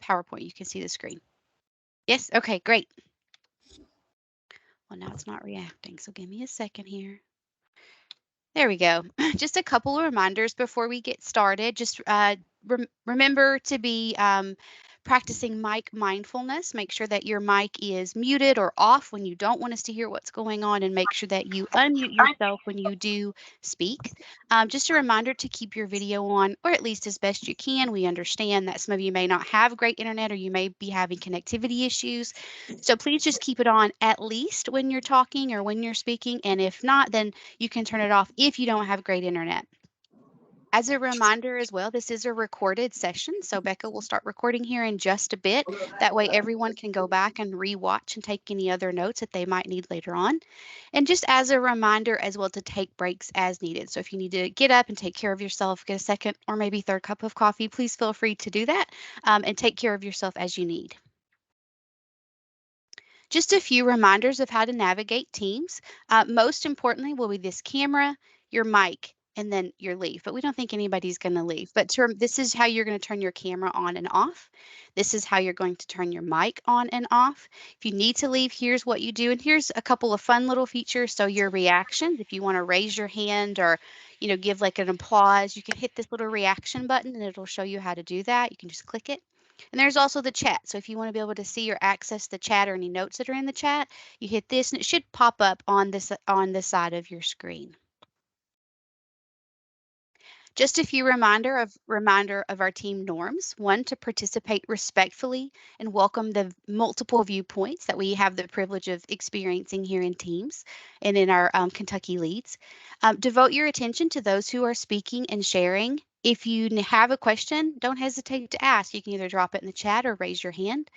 PowerPoint. You can see the screen. Yes? Okay, great. Well, now it's not reacting, so give me a second here. There we go. Just a couple of reminders before we get started. Just remember to be practicing mic mindfulness. Make sure that your mic is muted or off when you don't want us to hear what's going on, and make sure that you unmute yourself when you do speak. Just a reminder to keep your video on, or at least as best you can. We understand that some of you may not have great internet, or you may be having connectivity issues. So please just keep it on at least when you're talking or when you're speaking. And if not, then you can turn it off if you don't have great internet. As a reminder as well, this is a recorded session, so Becca will start recording here in just a bit. That way everyone can go back and re-watch and take any other notes that they might need later on. And just as a reminder as well to take breaks as needed. So if you need to get up and take care of yourself, get a second or maybe third cup of coffee, please feel free to do that and take care of yourself as you need. Just a few reminders of how to navigate Teams. Most importantly will be this camera, your mic, and then your leave. But we don't think anybody's going to leave. But this is how you're going to turn your camera on and off. This is how you're going to turn your mic on and off. If you need to leave, here's what you do. And here's a couple of fun little features. So your reactions, if you want to raise your hand or give like an applause, you can hit this little reaction button and it'll show you how to do that. You can just click it. And there's also the chat. So if you want to be able to see or access the chat or any notes that are in the chat, you hit this and it should pop up on this side of your screen. Just a few reminder of our team norms. One, to participate respectfully and welcome the multiple viewpoints that we have the privilege of experiencing here in Teams and in our Kentucky Leads. Devote your attention to those who are speaking and sharing. If you have a question, don't hesitate to ask. You can either drop it in the chat or raise your hand.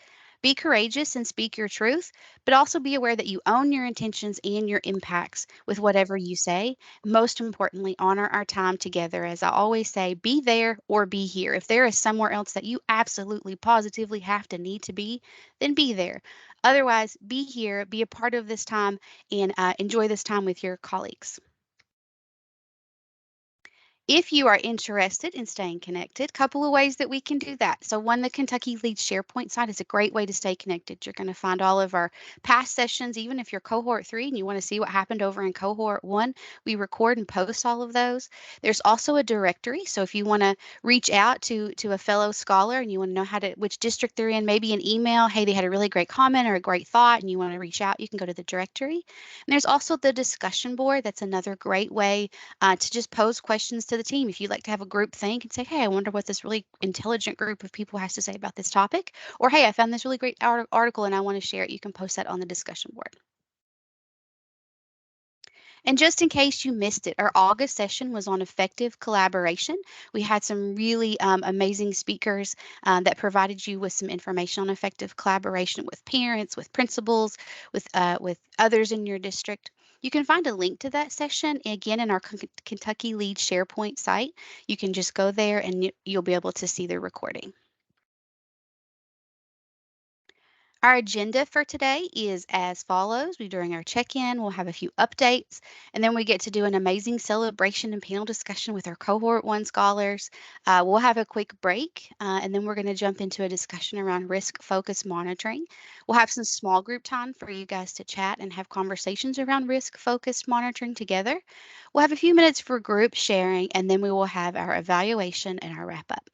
Be courageous and speak your truth, but also be aware that you own your intentions and your impacts with whatever you say. Most importantly, honor our time together. As I always say, be there or be here. If there is somewhere else that you absolutely positively have to need to be, then be there. Otherwise, be here, be a part of this time, and enjoy this time with your colleagues. If you are interested in staying connected, a couple of ways that we can do that. So one, the Kentucky Leads SharePoint site is a great way to stay connected. You're going to find all of our past sessions. Even if you're cohort 3 and you want to see what happened over in cohort 1, we record and post all of those. There's also a directory. So if you want to reach out to a fellow scholar and you want to know which district they're in, maybe an email, hey, they had a really great comment or a great thought and you want to reach out, you can go to the directory. And there's also the discussion board. That's another great way to just pose questions to the team. If you'd like to have a group think and say, hey, I wonder what this really intelligent group of people has to say about this topic, or hey, I found this really great article and I want to share it, you can post that on the discussion board. And just in case you missed it, our August session was on effective collaboration. We had some really amazing speakers that provided you with some information on effective collaboration with parents, with principals, with others in your district. You can find a link to that session again in our Kentucky Leads SharePoint site. You can just go there and you'll be able to see the recording. Our agenda for today is as follows. During our check-in, we'll have a few updates, and then we get to do an amazing celebration and panel discussion with our cohort 1 scholars. We'll have a quick break, and then we're going to jump into a discussion around risk-focused monitoring. We'll have some small group time for you guys to chat and have conversations around risk-focused monitoring together. We'll have a few minutes for group sharing, and then we will have our evaluation and our wrap-up.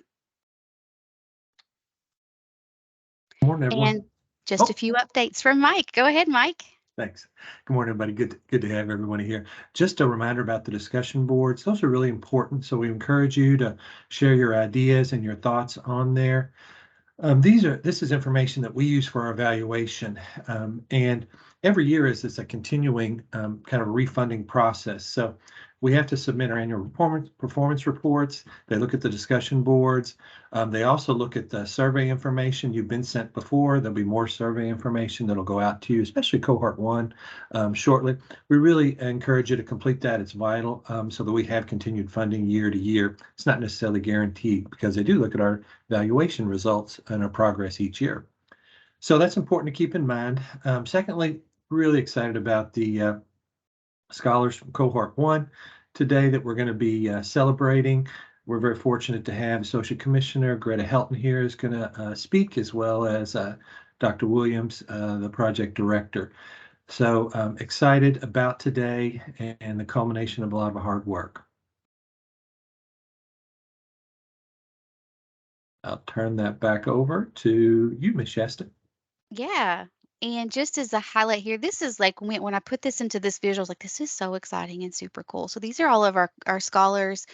Good morning, everyone. And just a few updates from Mike. Go ahead, Mike. Thanks. Good morning, everybody. Good to have everybody here. Just a reminder about the discussion boards. Those are really important. So we encourage you to share your ideas and your thoughts on there. This is information that we use for our evaluation. And every year is a continuing kind of refunding process. So we have to submit our annual performance reports. They look at the discussion boards. They also look at the survey information you've been sent before. There'll be more survey information that'll go out to you, especially cohort 1 shortly. We really encourage you to complete that. It's vital so that we have continued funding year to year. It's not necessarily guaranteed because they do look at our evaluation results and our progress each year. So that's important to keep in mind. Secondly, really excited about the scholars from cohort 1 today that we're going to be celebrating. we're very fortunate to have Associate Commissioner Greta Helton here is going to speak, as well as Dr. Williams, the project director. So excited about today and the culmination of a lot of hard work. I'll turn that back over to you, Ms. Shasta. Yeah. And just as a highlight here, this is like when I put this into this visual, I was like, this is so exciting and super cool. So these are all of our scholars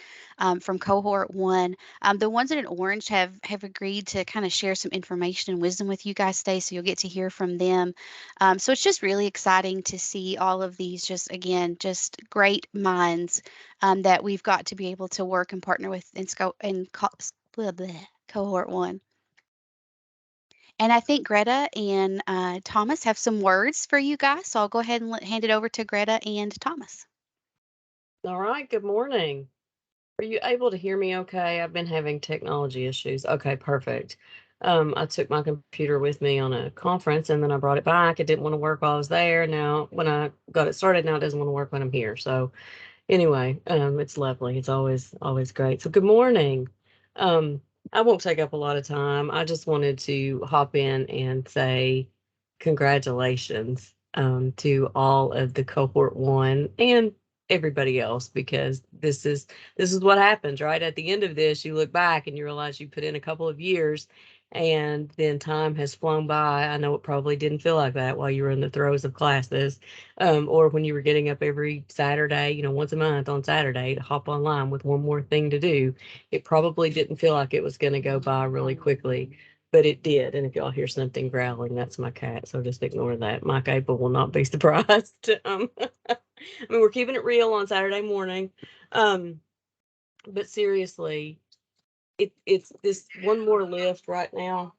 from cohort one. The ones that in orange have agreed to kind of share some information and wisdom with you guys today. So you'll get to hear from them. So it's just really exciting to see all of these just again, just great minds that we've got to be able to work and partner with blah, blah, cohort one. And I think Greta and Thomas have some words for you guys. So I'll go ahead and hand it over to Greta and Thomas. All right, good morning. Are you able to hear me okay? I've been having technology issues. Okay, perfect. I took my computer with me on a conference and then I brought it back. It didn't want to work while I was there. Now, when I got it started, now it doesn't want to work when I'm here. So, anyway, it's lovely. It's always great. So, good morning. Um, I won't take up a lot of time. I just wanted to hop in and say congratulations to all of the cohort one and everybody else, because this is what happens, right? At the end of this, you look back and you realize you put in a couple of years and then time has flown by. I know it probably didn't feel like that while you were in the throes of classes, or when you were getting up every Saturday, once a month on Saturday to hop online with one more thing to do. It probably didn't feel like it was going to go by really quickly, but it did. And if y'all hear something growling, that's my cat. So just ignore that. Mike April will not be surprised. I mean, we're keeping it real on Saturday morning. Um, but seriously, it's this one more lift right now.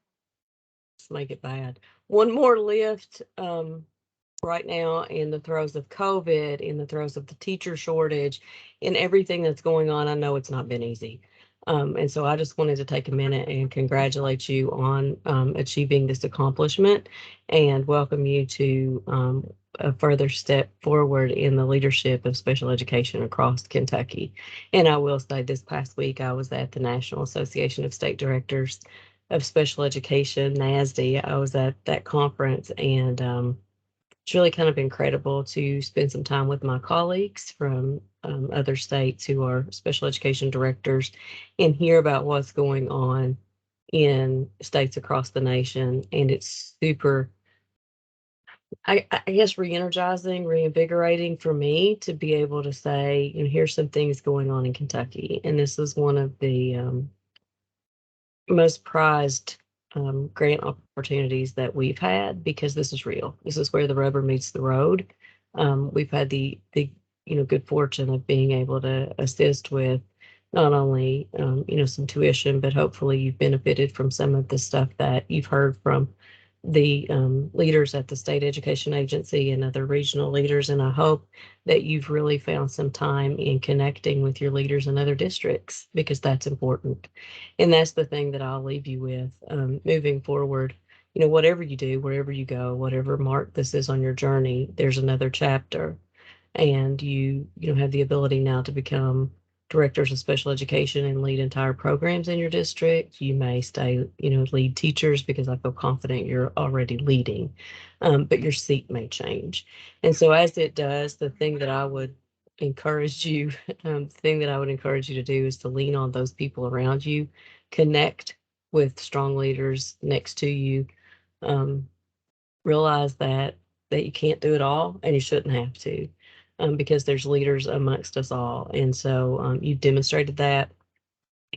Let's make it bad. One more lift right now in the throes of COVID, in the throes of the teacher shortage, in everything that's going on. I know it's not been easy. And so I just wanted to take a minute and congratulate you on achieving this accomplishment and welcome you to a further step forward in the leadership of special education across Kentucky. And I will say this past week, I was at the National Association of State Directors of Special Education, NASD. I was at that conference, and it's really kind of incredible to spend some time with my colleagues from other states who are special education directors and hear about what's going on in states across the nation. And it's super, I guess, re-energizing, reinvigorating for me to be able to say, here's some things going on in Kentucky. And this is one of the most prized grant opportunities that we've had, because this is real. This is where the rubber meets the road. We've had the good fortune of being able to assist with not only some tuition, but hopefully you've benefited from some of the stuff that you've heard from the leaders at the state education agency and other regional leaders. And I hope that you've really found some time in connecting with your leaders in other districts, because that's important. And that's the thing that I'll leave you with moving forward. Whatever you do, wherever you go, whatever mark this is on your journey, there's another chapter. And you have the ability now to become directors of special education and lead entire programs in your district. You may stay, lead teachers, because I feel confident you're already leading, but your seat may change. And so as it does, the thing that I would encourage you, the thing that I would encourage you to do is to lean on those people around you, connect with strong leaders next to you, um, realize that you can't do it all and you shouldn't have to, because there's leaders amongst us all. And so you've demonstrated that.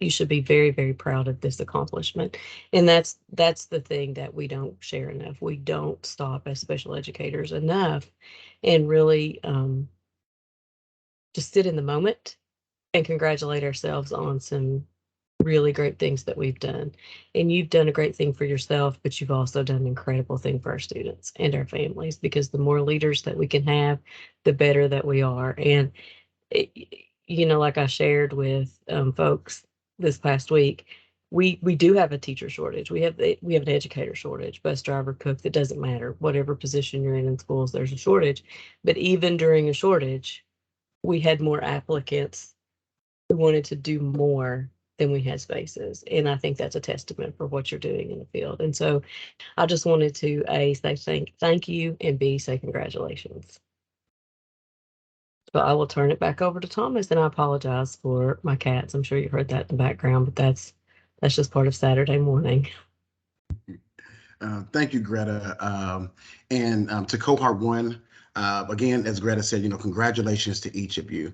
You should be very, very proud of this accomplishment. And that's the thing that we don't share enough. We don't stop as special educators enough and really just sit in the moment and congratulate ourselves on some really great things that we've done. And you've done a great thing for yourself, but you've also done an incredible thing for our students and our families, because the more leaders that we can have, the better that we are. And, it, like I shared with folks this past week, we do have a teacher shortage. We have an educator shortage, bus driver, cook. That doesn't matter. Whatever position you're in schools, there's a shortage. But even during a shortage, we had more applicants who wanted to do more than we had spaces. And I think that's a testament for what you're doing in the field. And so I just wanted to A, say thank you, and B, say congratulations. So I will turn it back over to Thomas, and I apologize for my cats. I'm sure you heard that in the background, but that's just part of Saturday morning. Thank you, Greta. And to cohort one, again, as Greta said, congratulations to each of you.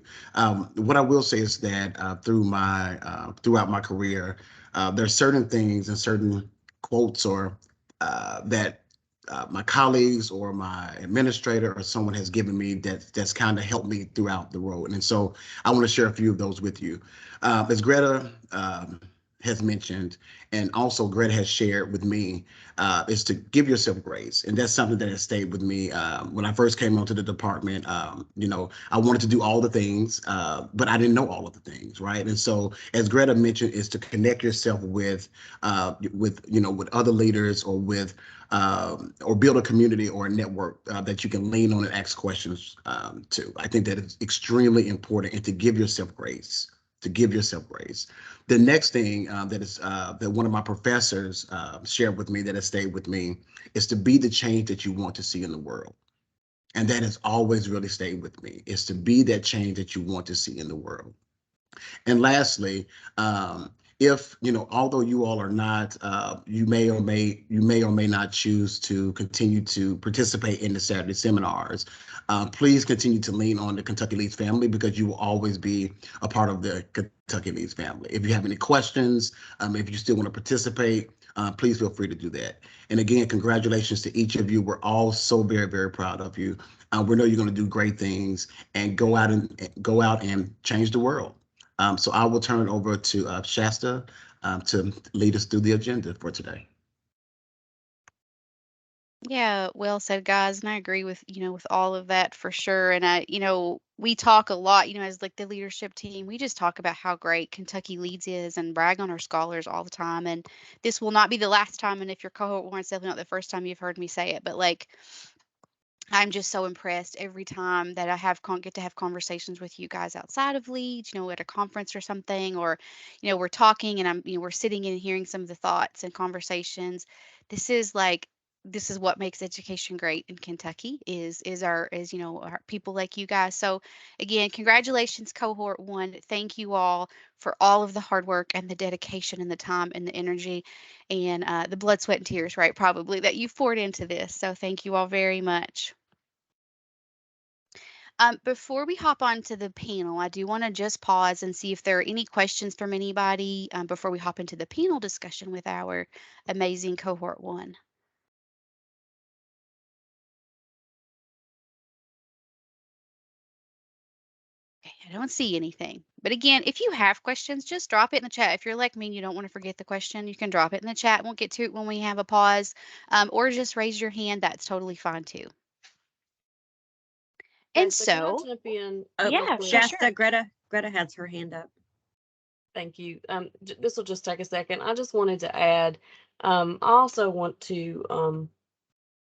What I will say is that throughout my career, there's certain things and certain quotes or that my colleagues or my administrator or someone has given me that's kind of helped me throughout the road. And so I want to share a few of those with you. As Greta has mentioned, and also Greta has shared with me, is to give yourself grace. And that's something that has stayed with me. When I first came onto the department, I wanted to do all the things, but I didn't know all of the things, right? And so, as Greta mentioned, is to connect yourself with other leaders or build a community or a network that you can lean on and ask questions to. I think that is extremely important, and to give yourself grace. To give yourself grace. The next thing that one of my professors shared with me that has stayed with me is to be the change that you want to see in the world. And that has always really stayed with me, is to be that change that you want to see in the world. And lastly, if although you all are not, you may or may not choose to continue to participate in the Saturday seminars. Please continue to lean on the Kentucky Leads family, because you will always be a part of the Kentucky Leads family. If you have any questions, if you still want to participate, please feel free to do that. And again, congratulations to each of you. We're all so very, very proud of you. We know you're going to do great things and go out and change the world. So I will turn it over to Shasta to lead us through the agenda for today. Yeah, well said, guys, and I agree with, with all of that for sure. And we talk a lot, as like the leadership team, we just talk about how great Kentucky Leads is and brag on our scholars all the time. And this will not be the last time, and if your cohort one, it's definitely not the first time you've heard me say it, but like I'm just so impressed every time that I get to have conversations with you guys outside of Leeds, at a conference or something, or we're talking and we're sitting and hearing some of the thoughts and conversations. This is like this is what makes education great in Kentucky is our people like you guys. So again, congratulations, cohort one. Thank you all for all of the hard work and the dedication and the time and the energy and the blood, sweat, and tears, right? Probably that you've poured into this. So thank you all very much. Before we hop on to the panel, I do want to just pause and see if there are any questions from anybody before we hop into the panel discussion with our amazing cohort one. Okay, I don't see anything. But again, if you have questions, just drop it in the chat. If you're like me and you don't want to forget the question, you can drop it in the chat. We'll get to it when we have a pause, or just raise your hand. That's totally fine too. And Okay, so can I so, jump in Oh, real yeah, for quick? sure. Shasta, Greta has her hand up. Thank you. This will just take a second. I just wanted to add, I also want to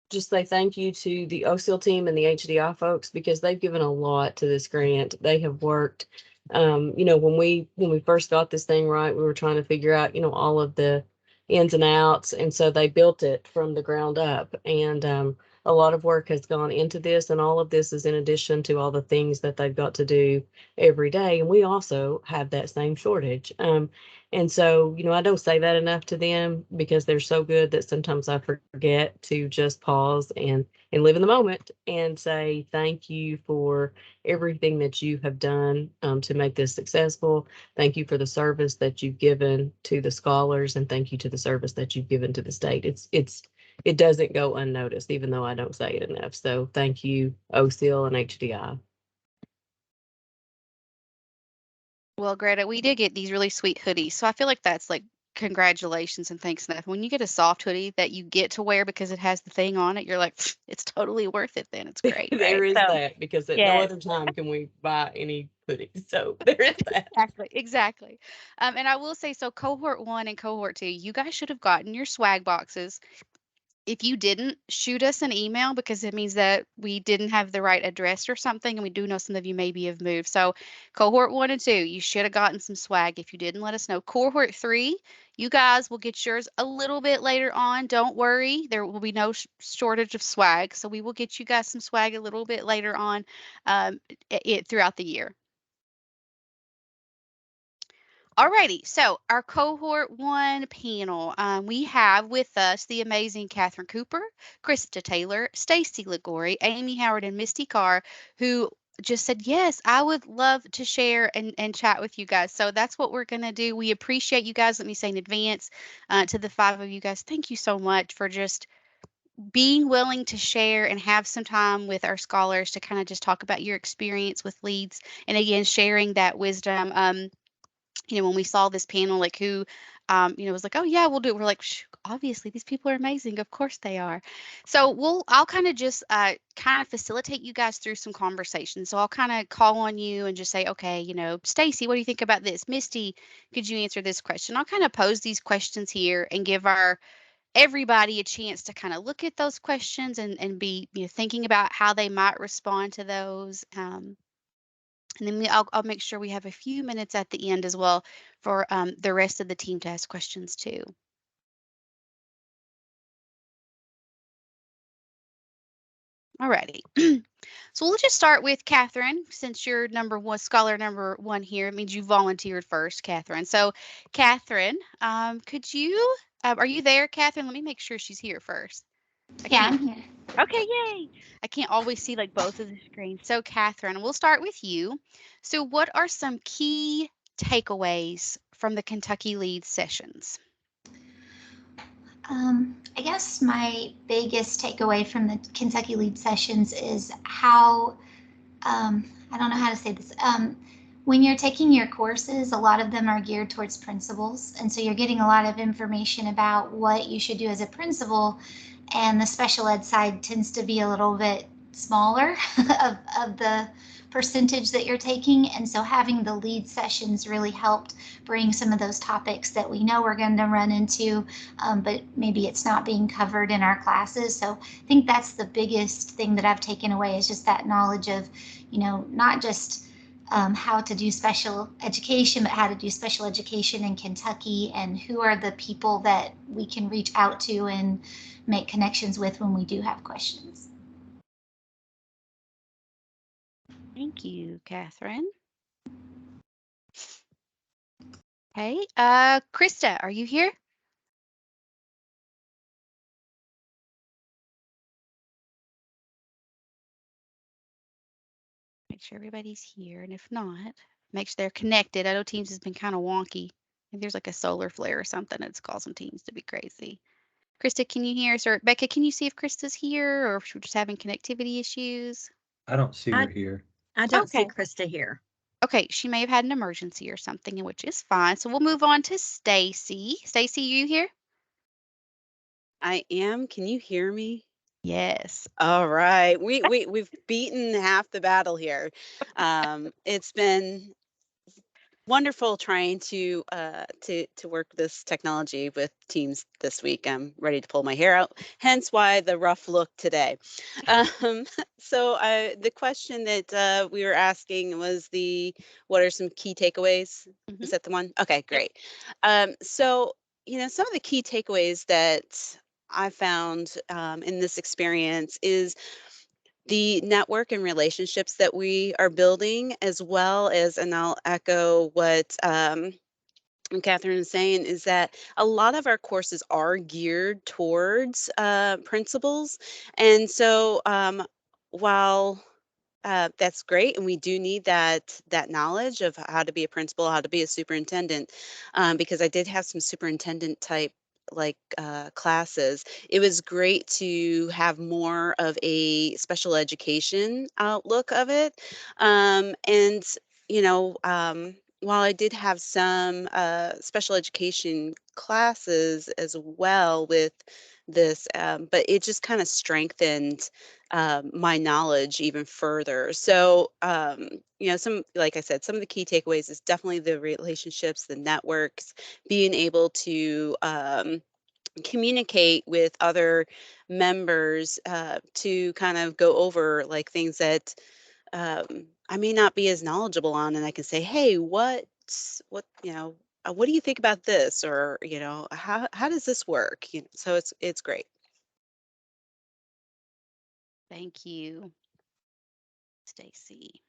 just say thank you to the OSIL team and the HDI folks, because they've given a lot to this grant. They have worked. When we first got this thing right, we were trying to figure out, all of the ins and outs, and so they built it from the ground up. And a lot of work has gone into this, and all of this is in addition to all the things that they've got to do every day. And we also have that same shortage. And so, I don't say that enough to them, because they're so good that sometimes I forget to just pause and live in the moment and say thank you for everything that you have done to make this successful. Thank you for the service that you've given to the scholars, and thank you to the service that you've given to the state. It doesn't go unnoticed, even though I don't say it enough. So thank you, OSIL and HDI. Well, Greta, we did get these really sweet hoodies. So I feel like that's like congratulations and thanks enough. When you get a soft hoodie that you get to wear because it has the thing on it, you're like, it's totally worth it then. It's great, There right? is So, that, because at no yes, other time can we buy any hoodies. So there is that. exactly, exactly. And I will say, so cohort one and cohort two, you guys should have gotten your swag boxes If you didn't, shoot us an email because it means that we didn't have the right address or something, and we do know some of you maybe have moved. So, cohort 1 and 2, you should have gotten some swag if you didn't let us know. Cohort 3, you guys will get yours a little bit later on. Don't worry, there will be no shortage of swag. So, we will get you guys some swag a little bit later on throughout the year. Alrighty, so our cohort 1 panel, we have with us the amazing Catherine Cooper, Krista Taylor, Stacy Ligori, Amy Howard, and Misty Carr, who just said, yes, I would love to share and chat with you guys. So that's what we're going to do. We appreciate you guys. Let me say in advance to the 5 of you guys, thank you so much for just being willing to share and have some time with our scholars to kind of just talk about your experience with leads. And again, sharing that wisdom. When we saw this panel, like who, was like, oh yeah, we'll do it. We're like, obviously these people are amazing. Of course they are. So I'll kind of just kind of facilitate you guys through some conversations. So I'll kind of call on you and just say, okay, Stacy, what do you think about this? Misty, could you answer this question? I'll kind of pose these questions here and give our everybody a chance to kind of look at those questions and be thinking about how they might respond to those. And then I'll make sure we have a few minutes at the end as well for the rest of the team to ask questions too. Alrighty. So we'll just start with Catherine, since you're scholar number 1 here. It means you volunteered first, Catherine. So Catherine, could you, are you there, Catherine? Let me make sure she's here first. Yeah, I'm here. Okay, yay. I can't always see like both of the screens. So Catherine, we'll start with you. So what are some key takeaways from the Kentucky Lead sessions? I guess my biggest takeaway from the Kentucky Lead sessions is how, I don't know how to say this. When you're taking your courses, a lot of them are geared towards principals. And so you're getting a lot of information about what you should do as a principal. And the special ed side tends to be a little bit smaller of the percentage that you're taking. And so having the lead sessions really helped bring some of those topics that we know we're going to run into, but maybe it's not being covered in our classes. So I think that's the biggest thing that I've taken away is just that knowledge of, not just how to do special education, but how to do special education in Kentucky and who are the people that we can reach out to and make connections with when we do have questions. Thank you, Catherine. Hey, Krista, are you here? Make sure everybody's here, and if not, make sure they're connected. I know Teams has been kind of wonky. Maybe there's like a solar flare or something that's causing Teams to be crazy. Krista, can you hear us? Or Becca, can you see if Krista's here or if we're just having connectivity issues? I don't see her here. I don't see Okay. Krista here. Okay, she may have had an emergency or something, which is fine. So we'll move on to Stacy. Stacy, you here? I am. Can you hear me? Yes. All right. We've beaten half the battle here. It's been wonderful trying to work this technology with Teams this week. I'm ready to pull my hair out, hence why the rough look today. So the question that we were asking was what are some key takeaways? Mhm. Is that the one? Okay, great. So some of the key takeaways that I found in this experience is the network and relationships that we are building, as well as, and I'll echo what Catherine is saying, is that a lot of our courses are geared towards principals. And so while that's great, and we do need that knowledge of how to be a principal, how to be a superintendent, because I did have some superintendent type classes. It was great to have more of a special education outlook of it, and while I did have some special education classes as well with this, but it just kind of strengthened my knowledge even further. So, like I said, some of the key takeaways is definitely the relationships, the networks, being able to communicate with other members to kind of go over like things that I may not be as knowledgeable on, and I can say, "Hey, what what do you think about this?" Or how does this work? So it's great. Thank you, Stacy.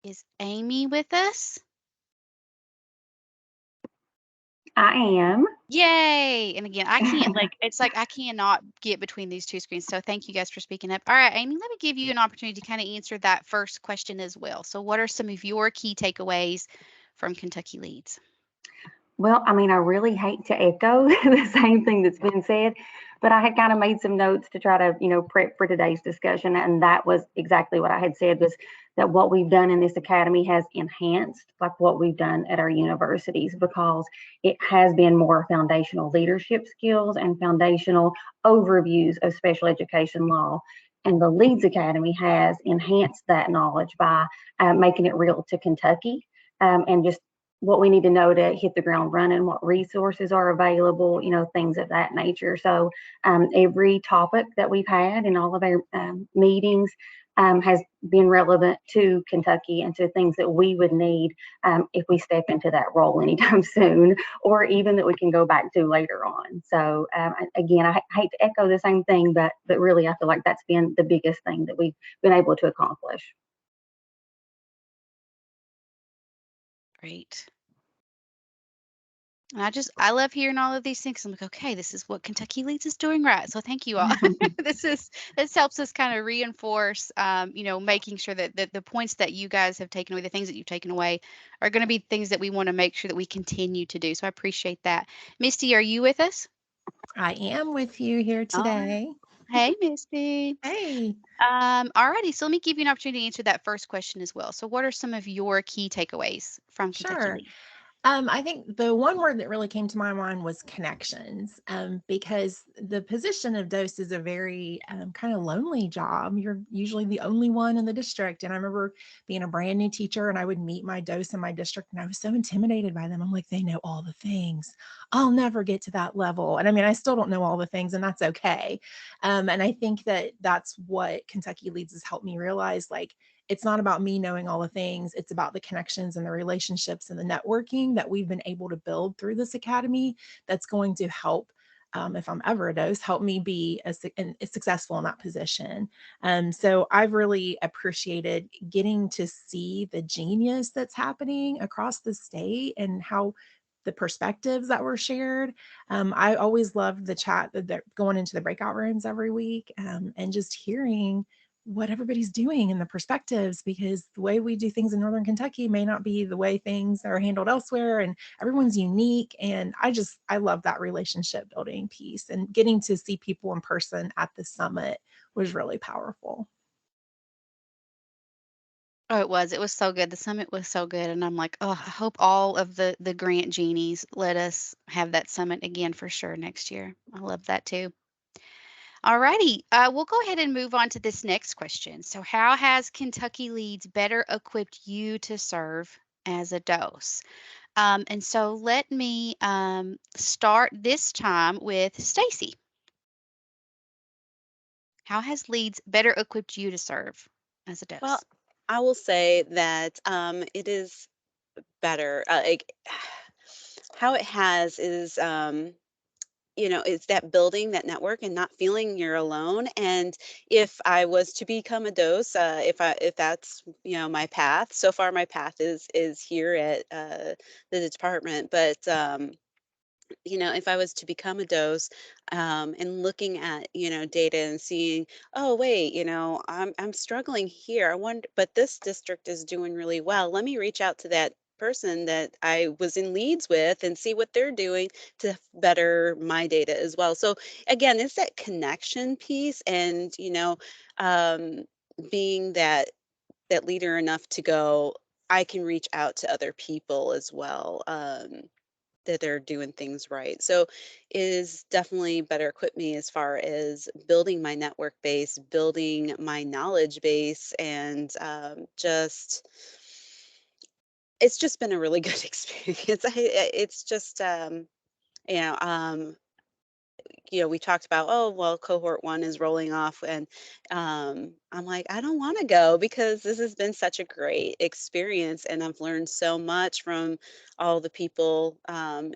Is Amy with us? I am. Yay! And again, I can't it's like I cannot get between these two screens. So thank you guys for speaking up. All right, Amy, let me give you an opportunity to kind of answer that first question as well. So what are some of your key takeaways from Kentucky Leads? Well, I mean, I really hate to echo the same thing that's been said, but I had kind of made some notes to try to, prep for today's discussion. And that was exactly what I had said, was that what we've done in this academy has enhanced like what we've done at our universities, because it has been more foundational leadership skills and foundational overviews of special education law. And the Leads Academy has enhanced that knowledge by making it real to Kentucky, and just what we need to know to hit the ground running, what resources are available, things of that nature. So every topic that we've had in all of our meetings has been relevant to Kentucky and to things that we would need if we step into that role anytime soon, or even that we can go back to later on. So again, I hate to echo the same thing, but really I feel like that's been the biggest thing that we've been able to accomplish. Great. And I love hearing all of these things. I'm like, okay, this is what Kentucky Leads is doing right. So thank you all. This helps us kind of reinforce, making sure that the points that you guys have taken away, the things that you've taken away, are going to be things that we want to make sure that we continue to do. So I appreciate that. Misty, are you with us? I am with you here All right. today. Hey, Misty. Hey. Alrighty. So let me give you an opportunity to answer that first question as well. So what are some of your key takeaways from Kentucky Sure. Leads? I think the one word that really came to my mind was connections, because the position of DOS is a very kind of lonely job. You're usually the only one in the district. And I remember being a brand new teacher, and I would meet my DOS in my district, and I was so intimidated by them. I'm like, they know all the things. I'll never get to that level. And I mean, I still don't know all the things, and that's okay. And I think that that's what Kentucky Leads has helped me realize. Like, it's not about me knowing all the things. It's about the connections and the relationships and the networking that we've been able to build through this academy that's going to help, if I'm ever a dose, help me be successful in that position. So I've really appreciated getting to see the genius that's happening across the state and how the perspectives that were shared. I always loved the chat that they're going into the breakout rooms every week, and just hearing what everybody's doing and the perspectives, because the way we do things in Northern Kentucky may not be the way things are handled elsewhere, and everyone's unique. And I love that relationship building piece, and getting to see people in person at the summit was really powerful. Oh, it was. It was so good. The summit was so good. And I'm like, oh, I hope all of the grant genies let us have that summit again for sure next year. I love that too. All righty. We'll go ahead and move on to this next question. So, how has Kentucky Leads better equipped you to serve as a dose? And so let me start this time with Stacy. How has Leads better equipped you to serve as a Well, dose? I will say that it is better. Like how it has is it's that building that network and not feeling you're alone. And if I was to become a dose, if that's my path, so far my path is here at the department. But if I was to become a dose, and looking at, data and seeing, oh, wait, I'm struggling here. I wonder, but this district is doing really well. Let me reach out to that person that I was in leads with and see what they're doing to better my data as well. So again, it's that connection piece, and, um, being that leader enough to go, I can reach out to other people as well. That they're doing things right. So it is definitely better equipped me as far as building my network base, building my knowledge base, and just it's just been a really good experience. It's just you know um, we talked about, oh, well, cohort 1 is rolling off, and I'm like, I don't want to go because this has been such a great experience, and I've learned so much from all the people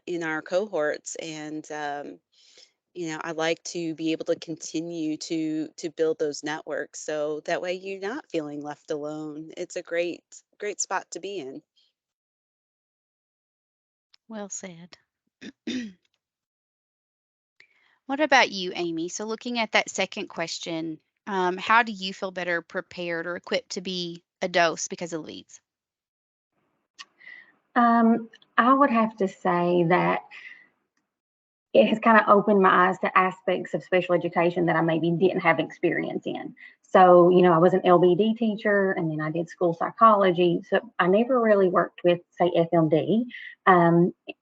in our cohorts, and I like to be able to continue to build those networks, so that way you're not feeling left alone. It's a great spot to be in. Well said. What about you, Amy? So, looking at that second question, how do you feel better prepared or equipped to be a dose because of leads? I would have to say that it has kind of opened my eyes to aspects of special education that I maybe didn't have experience in. So, I was an LBD teacher and then I did school psychology. So I never really worked with, say, FMD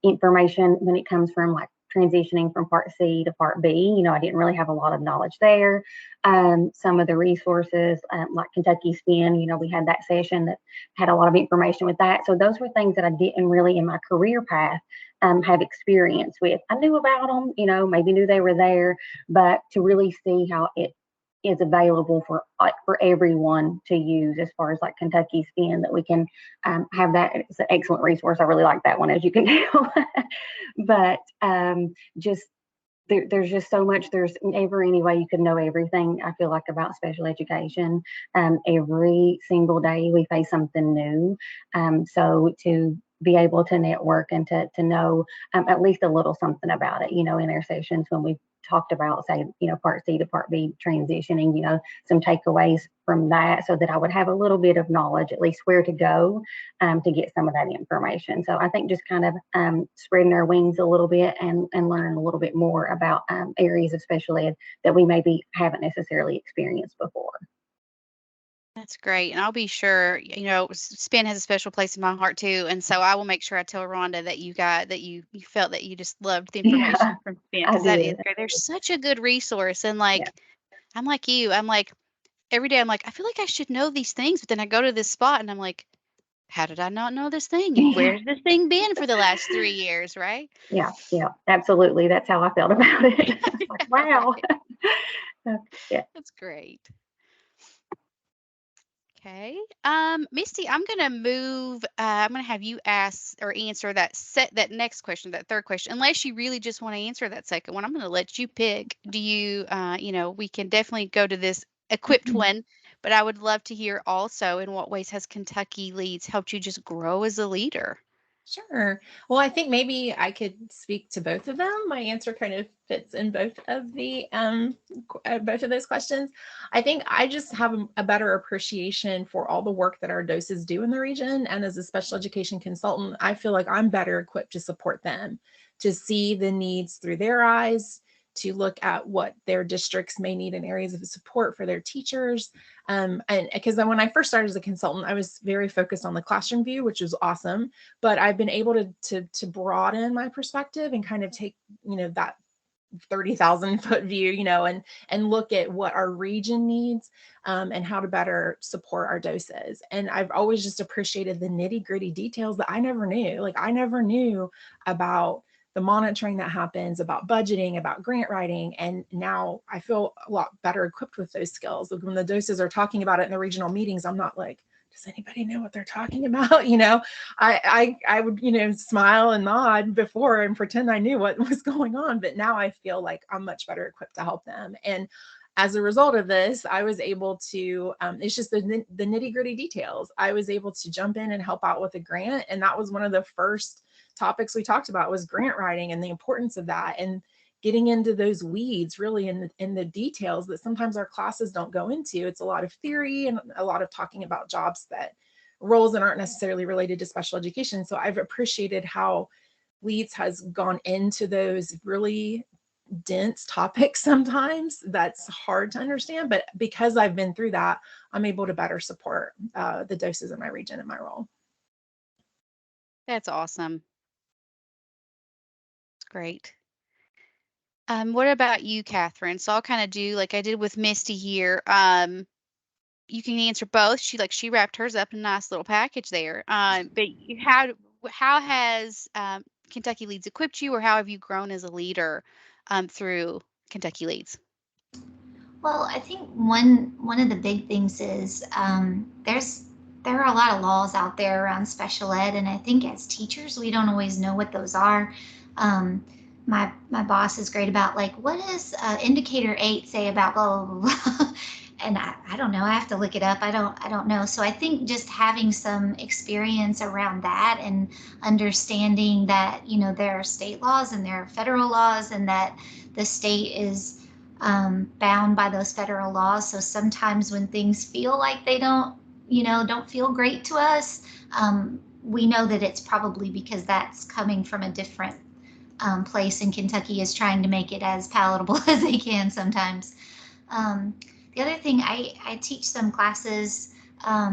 information when it comes from like transitioning from Part C to Part B. I didn't really have a lot of knowledge there. Some of the resources, like Kentucky Spin, we had that session that had a lot of information with that. So those were things that I didn't really in my career path have experience with. I knew about them, maybe knew they were there, but to really see how it is available for everyone to use as far as like Kentucky Spin, that we can have that. It's an excellent resource. I really like that one, as you can tell. But just there's just so much. There's never any way you could know everything, I feel like, about special education. Every single day we face something new. So to be able to network and to know at least a little something about it, in our sessions when we talked about, say, Part C to Part B transitioning, some takeaways from that, so that I would have a little bit of knowledge, at least where to go to get some of that information. So I think just kind of spreading our wings a little bit and learning a little bit more about areas of special ed that we maybe haven't necessarily experienced before. That's great. And I'll be sure, Spin has a special place in my heart too. And so I will make sure I tell Rhonda that you felt that you just loved the information Yeah, from Spin, I because that is did. great. They're such a good resource. And Yeah. I'm like you. I'm like, every day I'm like, I feel like I should know these things. But then I go to this spot and I'm like, how did I not know this thing? And Yeah. where's this thing been for the last 3 years, right? Yeah, yeah, absolutely. That's how I felt about it. It's like, wow. Right. Yeah. That's great. Okay. Misty, I'm gonna have you ask or answer that next question, that third question. Unless you really just want to answer that second one, I'm gonna let you pick. Do you we can definitely go to this equipped one, but I would love to hear also, in what ways has Kentucky Leads helped you just grow as a leader? Sure. Well, I think maybe I could speak to both of them. My answer kind of fits in both of those questions. I think I just have a better appreciation for all the work that our doses do in the region, and as a special education consultant, I feel like I'm better equipped to support them, to see the needs through their eyes, to look at what their districts may need in areas of support for their teachers. And because when I first started as a consultant, I was very focused on the classroom view, which was awesome. But I've been able to broaden my perspective and kind of take, that 30,000-foot view, and look at what our region needs, and how to better support our doses. And I've always just appreciated the nitty-gritty details that I never knew. Like, I never knew about the monitoring that happens, about budgeting, about grant writing. And now I feel a lot better equipped with those skills. Like, when the doses are talking about it in the regional meetings, I'm not like, does anybody know what they're talking about? I would, smile and nod before and pretend I knew what was going on. But now I feel like I'm much better equipped to help them. And as a result of this, I was able to, it's just the nitty gritty details. I was able to jump in and help out with a grant. And that was one of the first topics we talked about, was grant writing and the importance of that, and getting into those weeds really in the details that sometimes our classes don't go into. It's a lot of theory and a lot of talking about jobs, that roles that aren't necessarily related to special education. So I've appreciated how Leads has gone into those really dense topics sometimes that's hard to understand, but because I've been through that, I'm able to better support the doses in my region and my role. That's awesome. It's great. What about you, Catherine? So I'll kind of do like I did with Misty here. You can answer both. She wrapped hers up in a nice little package there. But how has Kentucky Leads equipped you, or how have you grown as a leader through Kentucky Leads? Well, I think one of the big things is there are a lot of laws out there around special ed, and I think as teachers we don't always know what those are. My boss is great about like what does indicator 8 say about blah blah blah, blah. And I don't know. I have to look it up. I don't know. So I think just having some experience around that and understanding that there are state laws and there are federal laws and that the state is bound by those federal laws. So sometimes when things feel like they don't feel great to us, we know that it's probably because that's coming from a different place, and Kentucky is trying to make it as palatable as they can sometimes. Um, the other thing, I teach some classes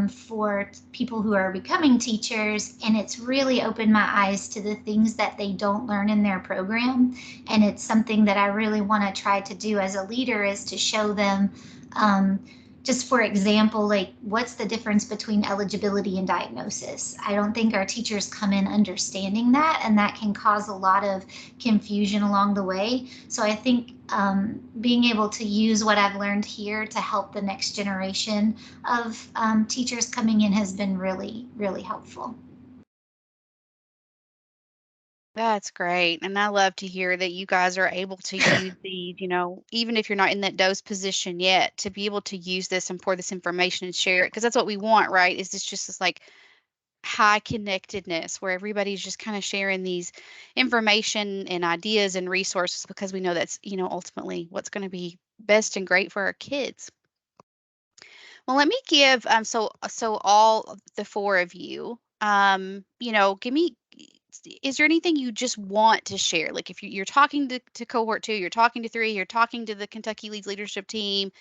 for people who are becoming teachers, and it's really opened my eyes to the things that they don't learn in their program. And it's something that I really want to try to do as a leader is to show them, just for example, like what's the difference between eligibility and diagnosis? I don't think our teachers come in understanding that, and that can cause a lot of confusion along the way. So I think being able to use what I've learned here to help the next generation of teachers coming in has been really, really helpful. That's great. And I love to hear that you guys are able to use these, even if you're not in that dose position yet, to be able to use this and pour this information and share it. Because that's what we want, right? Is this just this like high connectedness where everybody's just kind of sharing these information and ideas and resources because we know that's, ultimately what's going to be best and great for our kids. Well, let me give so all of the four of you, give me is there anything you just want to share? Like if you're talking to cohort 2, you're talking to 3, you're talking to the Kentucky Leads leadership team,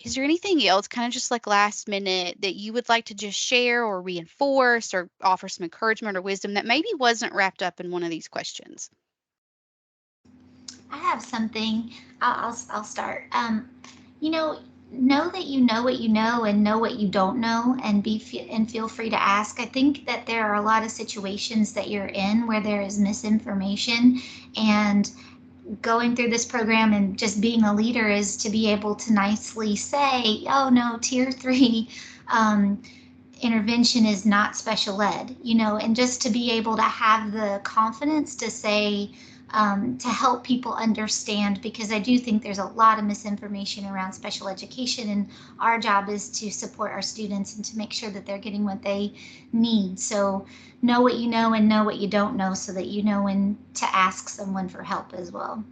is there anything else kind of just like last minute that you would like to just share or reinforce or offer some encouragement or wisdom that maybe wasn't wrapped up in one of these questions? I have something. I'll start. You know that you know what you know and know what you don't know, and and feel free to ask. I think that there are a lot of situations that you're in where there is misinformation, and going through this program and just being a leader is to be able to nicely say, oh no, tier 3 um, intervention is not special ed, and just to be able to have the confidence to say, to help people understand, because I do think there's a lot of misinformation around special education, and our job is to support our students and to make sure that they're getting what they need. So know what you know and know what you don't know so that you know when to ask someone for help as well.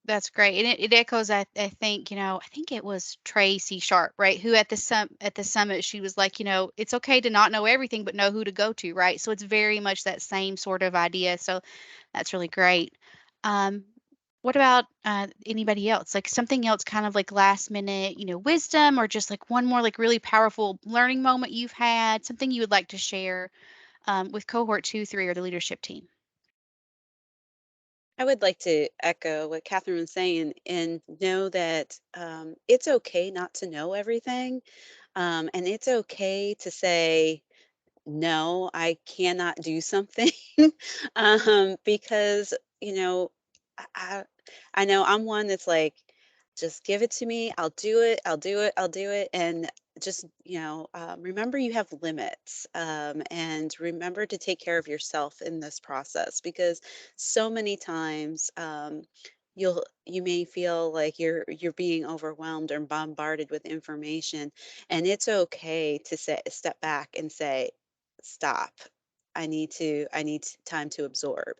That's great. And it echoes, I think, I think it was Tracy Sharp, right? Who at the summit, she was like, it's okay to not know everything, but know who to go to, right? So it's very much that same sort of idea. So that's really great. Um, what about anybody else? Like something else kind of like last minute, wisdom, or just like one more like really powerful learning moment you've had, something you would like to share with cohort 2, 3, or the leadership team? I would like to echo what Catherine was saying and know that it's okay not to know everything. And it's okay to say, no, I cannot do something. Because, I, I I know I'm one that's like, just give it to me. I'll do it. I'll do it. I'll do it. And just, remember you have limits, and remember to take care of yourself in this process because so many times, you may feel like you're being overwhelmed or bombarded with information, and it's okay to step back and say, stop. I need time to absorb.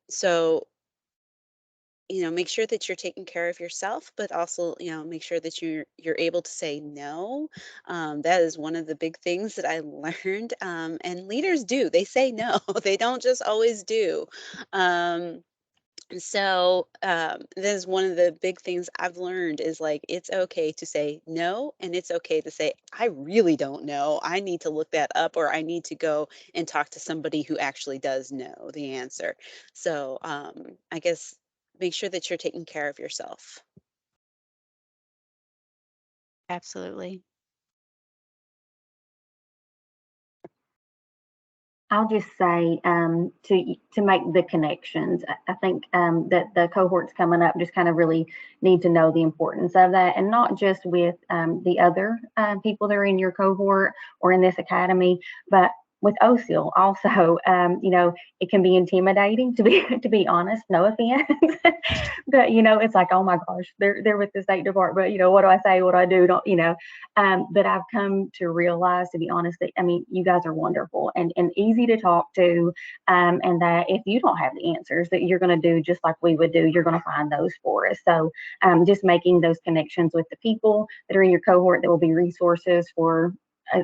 So, make sure that you're taking care of yourself, but also, make sure that you're able to say no. That is one of the big things that I learned. And leaders do. They say no. They don't just always do. Um, so that is one of the big things I've learned is like it's okay to say no, and it's okay to say I really don't know. I need to look that up, or I need to go and talk to somebody who actually does know the answer. So I guess make sure that you're taking care of yourself. Absolutely. I'll just say to make the connections. I think that the cohorts coming up just kind of really need to know the importance of that, and not just with the other people that are in your cohort or in this academy, but with OSIL also. It can be intimidating to be honest. No offense, but it's like, oh my gosh, they're with the State Department. What do I say? What do I do? Don't But I've come to realize, to be honest, that you guys are wonderful and easy to talk to, and that if you don't have the answers, that you're going to do just like we would do. You're going to find those for us. So just making those connections with the people that are in your cohort that will be resources for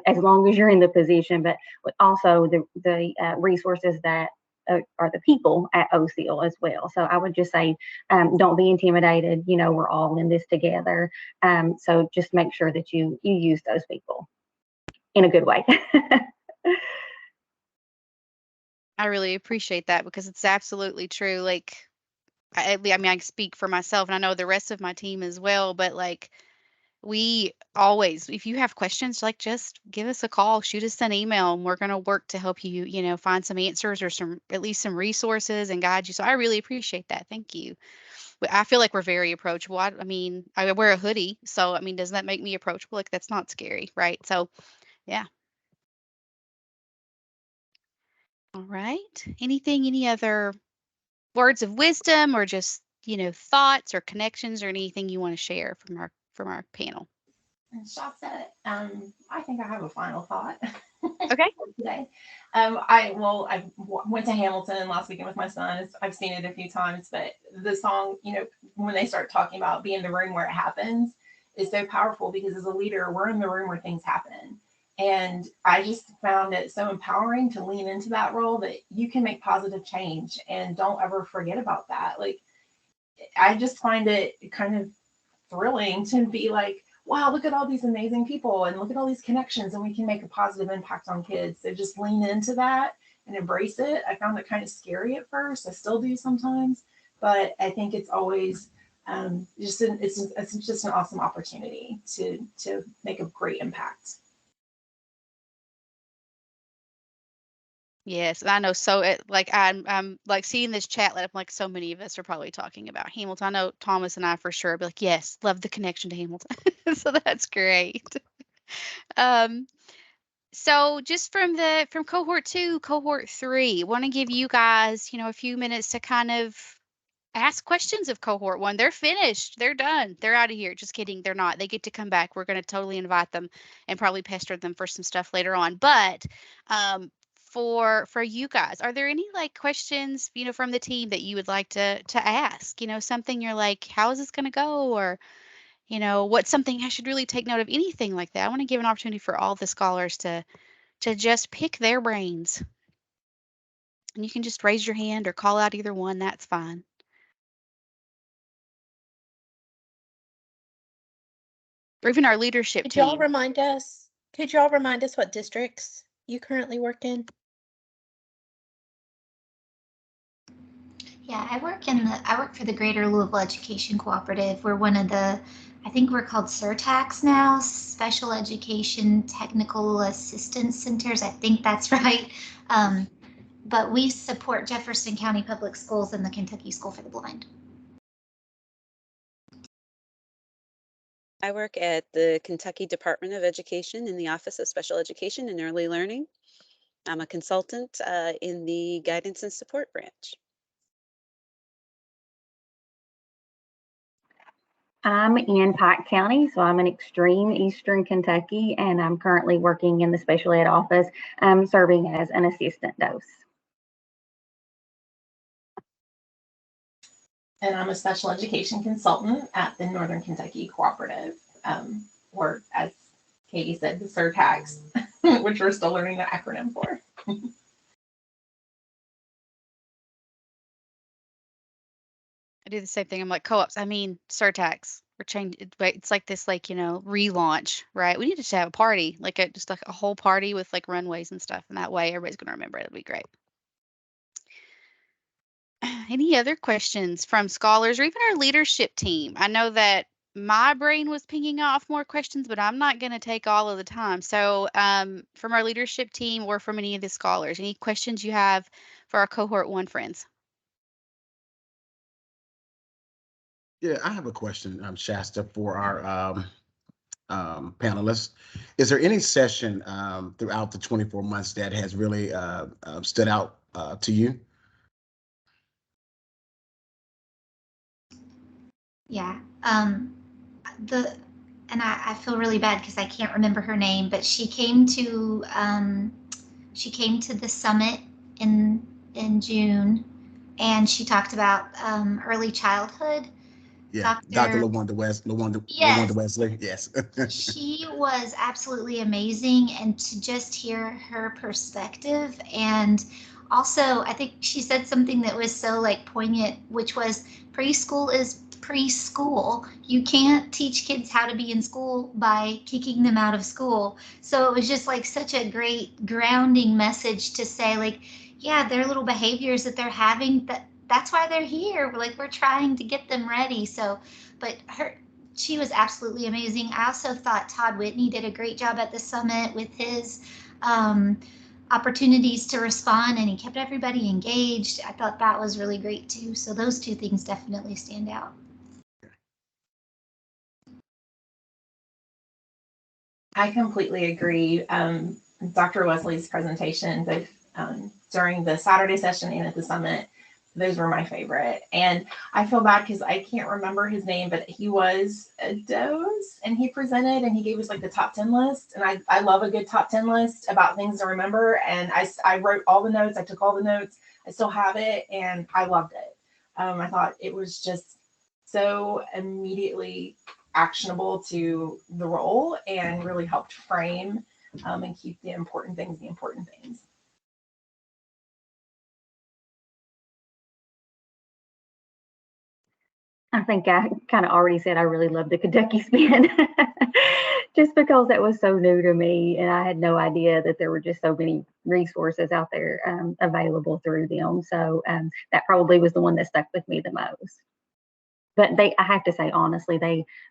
as long as you're in the position, but also the resources that are the people at OCL as well. So I would just say, don't be intimidated. We're all in this together. So just make sure that you use those people in a good way. I really appreciate that because it's absolutely true. Like, I mean, I speak for myself and I know the rest of my team as well, but like, we always, if you have questions, like just give us a call, shoot us an email, and we're going to work to help you, find some answers or at least some resources and guide you. So I really appreciate that. Thank you. But I feel like we're very approachable. I mean, I wear a hoodie, so I mean, doesn't that make me approachable? Like that's not scary, right? So yeah. All right. Any other words of wisdom or just, thoughts or connections or anything you want to share from our panel? And Shasta, I think I have a final thought. Okay. Today. Went to Hamilton last weekend with my son. I've seen it a few times, but the song, when they start talking about being in the room where it happens, is so powerful because as a leader, we're in the room where things happen. And I just found it so empowering to lean into that role that you can make positive change and don't ever forget about that. Like, I just find it kind of thrilling to be like, wow, look at all these amazing people and look at all these connections and we can make a positive impact on kids. So just lean into that and embrace it. I found it kind of scary at first. I still do sometimes, but I think it's always it's just an awesome opportunity to make a great impact. Yes, I know. So I'm like seeing this chat. I'm like, so many of us are probably talking about Hamilton. I know Thomas and I for sure be like, yes, love the connection to Hamilton. So that's great. Um, so just from cohort 2, cohort 3, want to give you guys, a few minutes to kind of ask questions of cohort 1. They're finished. They're done. They're out of here. Just kidding. They're not. They get to come back. We're going to totally invite them and probably pester them for some stuff later on. But for you guys, are there any like questions, from the team that you would like to ask? Something you're like, how is this going to go? Or, what's something I should really take note of? Anything like that. I want to give an opportunity for all the scholars to just pick their brains. And you can just raise your hand or call out either one. That's fine. Or even our leadership Could y'all team. remind us? Could y'all remind us what districts you currently work in? Yeah, I work for the Greater Louisville Education Cooperative. We're one of I think we're called SURTACs now, Special Education Technical Assistance Centers. I think that's right. But we support Jefferson County Public Schools and the Kentucky School for the Blind. I work at the Kentucky Department of Education in the Office of Special Education and Early Learning. I'm a consultant in the Guidance and Support branch. I'm in Pike County, so I'm in extreme eastern Kentucky, and I'm currently working in the special ed office, serving as an assistant dose. And I'm a special education consultant at the Northern Kentucky Cooperative, or as Katie said, the SURTACs, which we're still learning the acronym for. I do the same thing. I'm like co-ops. I mean, surtax. We're changing. It's like this, like relaunch, right? We need to just have a party, just like a whole party with like runways and stuff, and that way everybody's gonna remember it. It'll be great. Any other questions from scholars or even our leadership team? I know that my brain was pinging off more questions, but I'm not going to take all of the time. So, from our leadership team or from any of the scholars, any questions you have for our cohort one friends? Yeah, I have a question, Shasta, for our panelists. Is there any session throughout the 24 months that has really stood out to you? Yeah. The and I feel really bad because I can't remember her name, but she came to the summit in June, and she talked about early childhood. Yeah, Dr. Dr. LaWanda Yes, Wesley. Yes. she was absolutely amazing, and to just hear her perspective, and also I think she said something that was so like poignant, which was preschool is preschool. You can't teach kids how to be in school by kicking them out of school. So it was just like such a great grounding message to say, like, yeah, their little behaviors that they're having, that's why they're here. We're trying to get them ready. So but her she was absolutely amazing. I also thought Todd Whitney did a great job at the summit with his um, opportunities to respond, and he kept everybody engaged. I thought that was really great too. So those two things definitely stand out. I completely agree. Dr. Wesley's presentation, both during the Saturday session and at the summit, those were my favorite. And I feel bad because I can't remember his name, but he was a dose and he presented and he gave us like the top 10 list. And I love a good top 10 list about things to remember. And I wrote all the notes, I took all the notes, I still have it, and I loved it. I thought it was just so immediately actionable to the role and really helped frame and keep the important things the important things. I think I kind of already said I really love the Kentucky spin just because that was so new to me. And I had no idea that there were just so many resources out there available through them. So that probably was the one that stuck with me the most. But I have to say, honestly,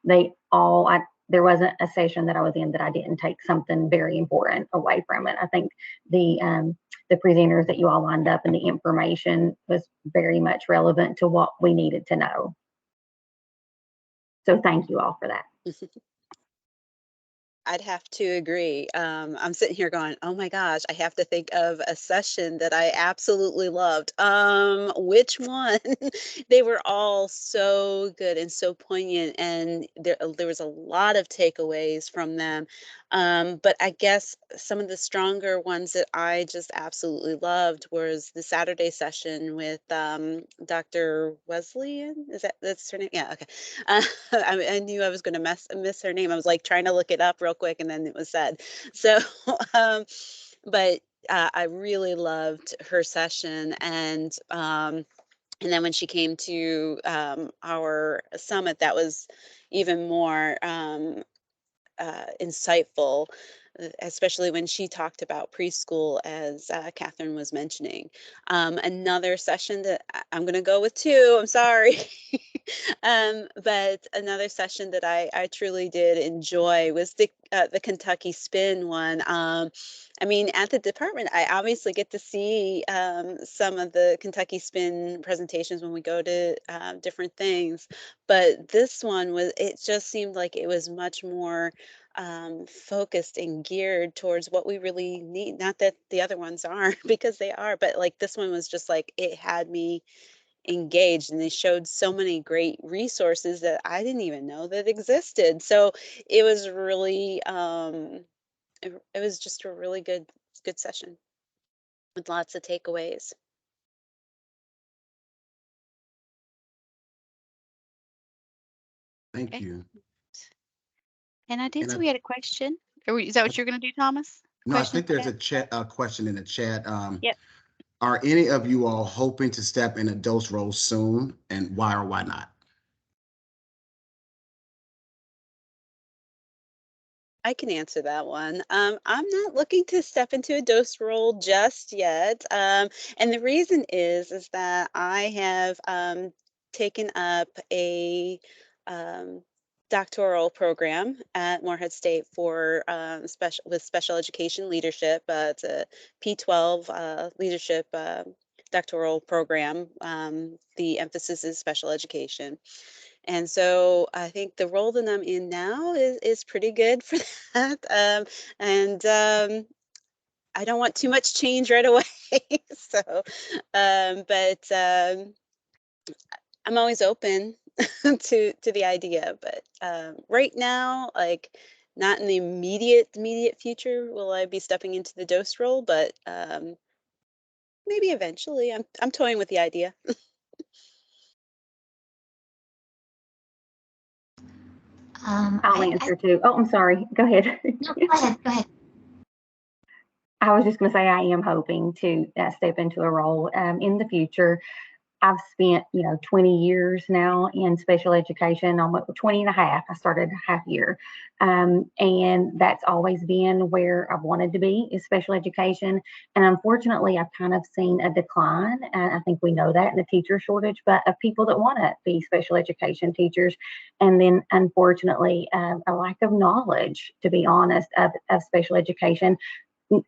they all, there wasn't a session that I was in that I didn't take something very important away from it. I think the presenters that you all lined up and the information was very much relevant to what we needed to know. So thank you all for that. I'd have to agree. I'm sitting here going, oh my gosh, I have to think of a session that I absolutely loved. Which one? They were all so good and so poignant, and there was a lot of takeaways from them. But I guess some of the stronger ones that I just absolutely loved was the Saturday session with Dr. Wesleyan. That's her name? Yeah, okay. I knew I was going to miss her name. I was like trying to look it up real quick, and then it was said. So, um, but I really loved her session, and then when she came to our summit, that was even more insightful, especially when she talked about preschool, as Catherine was mentioning. Another session that I'm going to go with two, I'm sorry. But another session that I truly did enjoy was the Kentucky Spin one. I mean, at the department, I obviously get to see some of the Kentucky Spin presentations when we go to different things, but this one it just seemed like it was much more focused and geared towards what we really need. Not that the other ones aren't, because they are, but like this one was just like it had me engaged, and they showed so many great resources that I didn't even know that existed. So it was really, it was just a really good session with lots of takeaways. Thank Okay. you. And I did And see I, we had a question. Is that I what you're going to do, Thomas? no, I Question think in the there's chat? a question in the chat. Yep. Are any of you all hoping to step in a dose role soon, and why or why not? I can answer that one. I'm not looking to step into a dose role just yet. And the reason is that I have taken up a um, doctoral program at Morehead State for special education leadership. It's a P12 leadership doctoral program. The emphasis is special education. And so I think the role that I'm in now is pretty good for that. And I don't want too much change right away. So, but I'm always open to the idea. But right now, like not in the immediate future will I be stepping into the dose role, but maybe eventually. I'm toying with the idea. I'll answer too. Oh, I'm sorry. Go ahead. No, go ahead. Go ahead. I was just going to say I am hoping to step into a role in the future. I've spent, 20 years now in special education, almost 20 and a half. I started a half year. And that's always been where I've wanted to be is special education. And unfortunately, I've kind of seen a decline. And I think we know that in the teacher shortage, but of people that want to be special education teachers. And then unfortunately, a lack of knowledge, to be honest, of special education.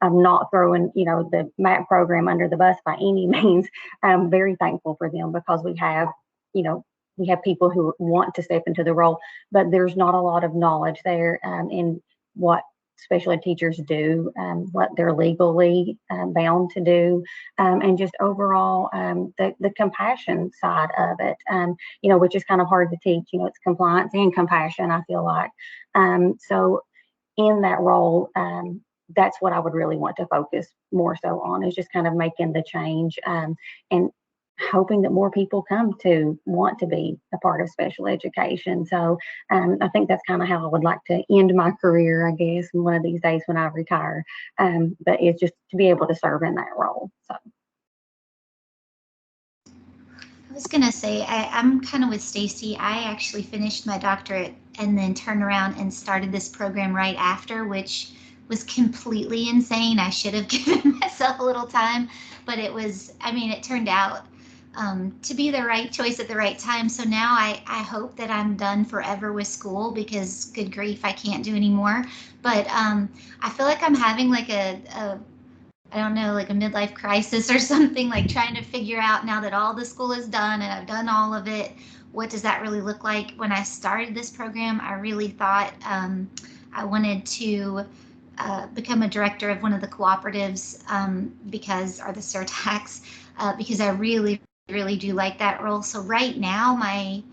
I'm not throwing, the MAP program under the bus by any means. I'm very thankful for them because you know, we have people who want to step into the role, but there's not a lot of knowledge there in what special ed teachers do, what they're legally bound to do, and just overall the compassion side of it, which is kind of hard to teach. It's compliance and compassion, I feel like. So in that role, that's what I would really want to focus more so on is just kind of making the change and hoping that more people come to want to be a part of special education. So I think that's kind of how I would like to end my career, I guess, one of these days when I retire. But it's just to be able to serve in that role. So. I was gonna say I'm kind of with Stacy. I actually finished my doctorate and then turned around and started this program right after, which was completely insane. I should have given myself a little time, but it turned out to be the right choice at the right time. So now I hope that I'm done forever with school because good grief, I can't do anymore. But I feel like I'm having like I don't know, like a midlife crisis or something, like trying to figure out now that all the school is done and I've done all of it, what does that really look like? When I started this program, I really thought I wanted to become a director of one of the cooperatives or the surtax, because I really, really do like that role. So right now, my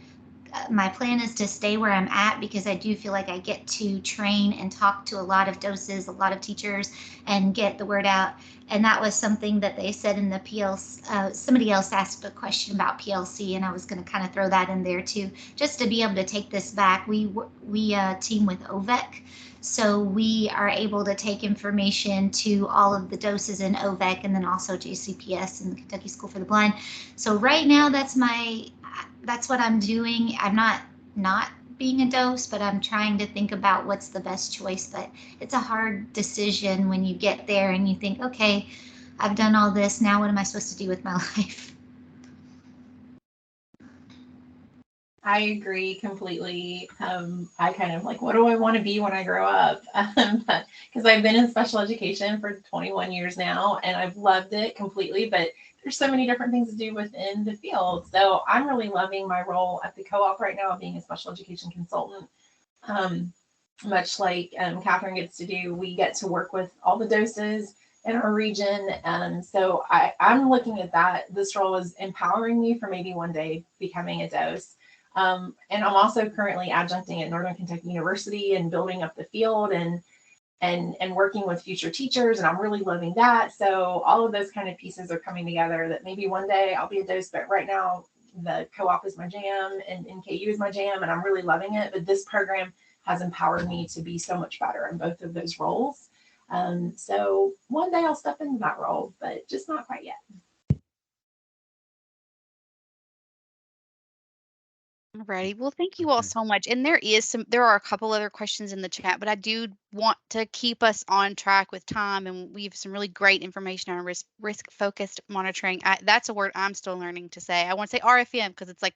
plan is to stay where I'm at because I do feel like I get to train and talk to a lot of doses, a lot of teachers, and get the word out. And that was something that they said in the PLC. Somebody else asked a question about PLC, and I was going to kind of throw that in there too, just to be able to take this back. We team with OVEC, so we are able to take information to all of the doses in OVEC and then also JCPS and the Kentucky School for the Blind. So right now, that's what I'm doing. I'm not being a dose, but I'm trying to think about what's the best choice. But it's a hard decision when you get there and you think, okay, I've done all this. Now what am I supposed to do with my life? I agree completely. I kind of like, what do I want to be when I grow up? Because I've been in special education for 21 years now, and I've loved it completely. But there's so many different things to do within the field. So I'm really loving my role at the co-op right now, being a special education consultant. Much like Catherine gets to do, we get to work with all the doses in our region. So I'm looking at that. This role is empowering me for maybe one day becoming a dose. And I'm also currently adjuncting at Northern Kentucky University and building up the field and working with future teachers, and I'm really loving that. So all of those kind of pieces are coming together that maybe one day I'll be a dose, but right now the co-op is my jam and NKU is my jam, and I'm really loving it. But this program has empowered me to be so much better in both of those roles. So one day I'll step into that role, but just not quite yet. Alrighty. Well, thank you all so much. And there are a couple other questions in the chat, but I do want to keep us on track with time. And we have some really great information on risk focused monitoring. That's a word I'm still learning to say. I want to say RFM because it's like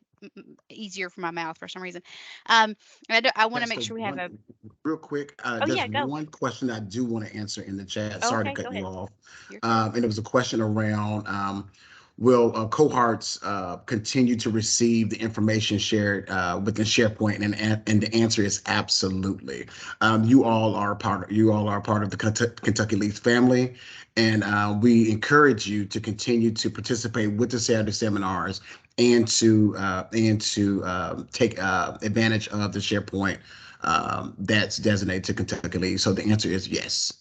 easier for my mouth for some reason. I want to make Pastor, sure we have a. real quick, Oh there's yeah, go. one question I do want to answer in the chat. Sorry to Okay, go cut you ahead. off. You're good. And it was a question around will cohorts continue to receive the information shared within SharePoint? And the answer is absolutely. You all are part of the Kentucky Leads family, and we encourage you to continue to participate with the Saturday seminars and to take advantage of the SharePoint that's designated to Kentucky Leads. So the answer is yes.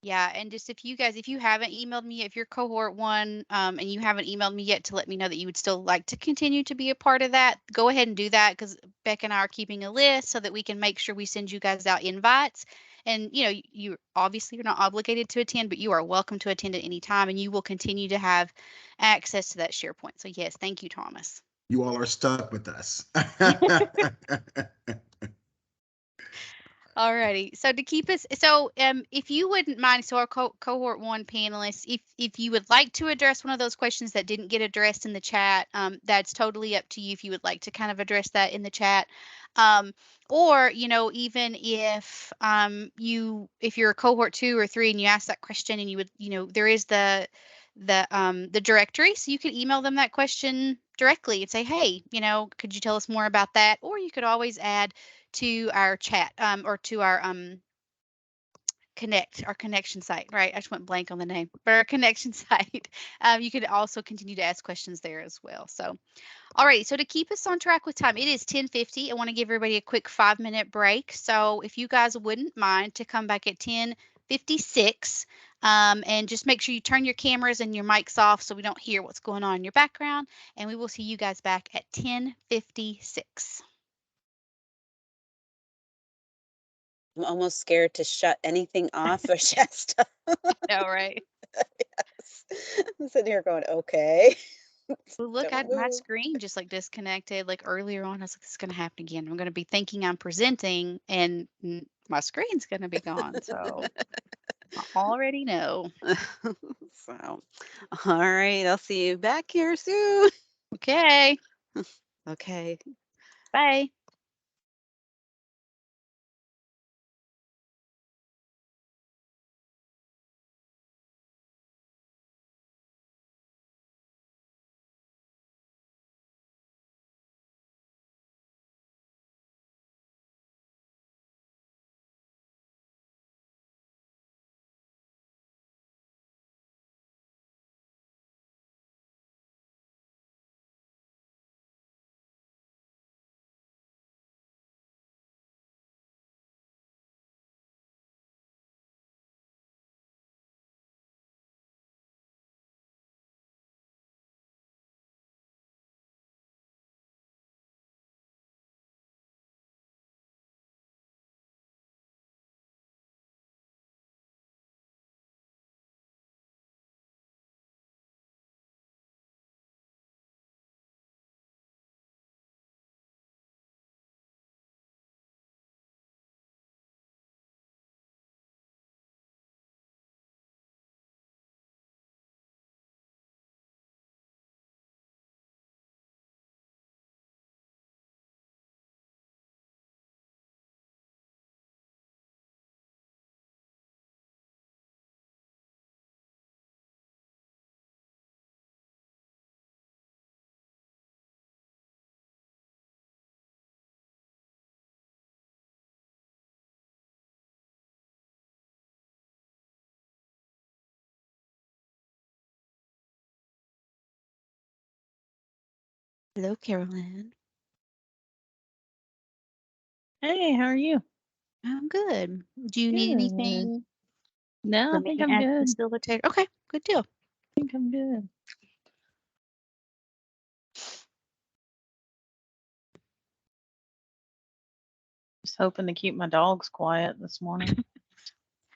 Yeah, and just if you haven't emailed me, if you're cohort one, and you haven't emailed me yet to let me know that you would still like to continue to be a part of that, go ahead and do that because Beck and I are keeping a list so that we can make sure we send you guys out invites. And you obviously you're not obligated to attend, but you are welcome to attend at any time, and you will continue to have access to that SharePoint. So yes, thank you, Thomas. You all are stuck with us. Alrighty. So to keep us, if you wouldn't mind, so our cohort one panelists, if you would like to address one of those questions that didn't get addressed in the chat, that's totally up to you. If you would like to kind of address that in the chat, or even if you're a cohort 2 or 3 and you ask that question and you would, there is the directory, so you could email them that question directly and say, hey, could you tell us more about that? Or you could always add to our chat or to our connection site, right? I just went blank on the name, but our connection site. You could also continue to ask questions there as well. So, all right. So to keep us on track with time, it is 10:50. I want to give everybody a quick 5-minute break. So if you guys wouldn't mind to come back at 10:56, and just make sure you turn your cameras and your mics off so we don't hear what's going on in your background. And we will see you guys back at 10:56. I'm almost scared to shut anything off or Shasta. All right. Yes. I'm sitting here going, okay. Well, look, Don't my move. screen just like disconnected like earlier on. I was like, this is going to happen again. I'm going to be thinking I'm presenting and my screen's going to be gone. So I already know. So, all right. I'll see you back here soon. Okay. Okay. Bye. Hello, Carolyn. Hey, how are you? I'm good. Do you need Good. anything No, for I think me I'm as good. facilitator? Okay, good deal. I think I'm good. Just hoping to keep my dogs quiet this morning.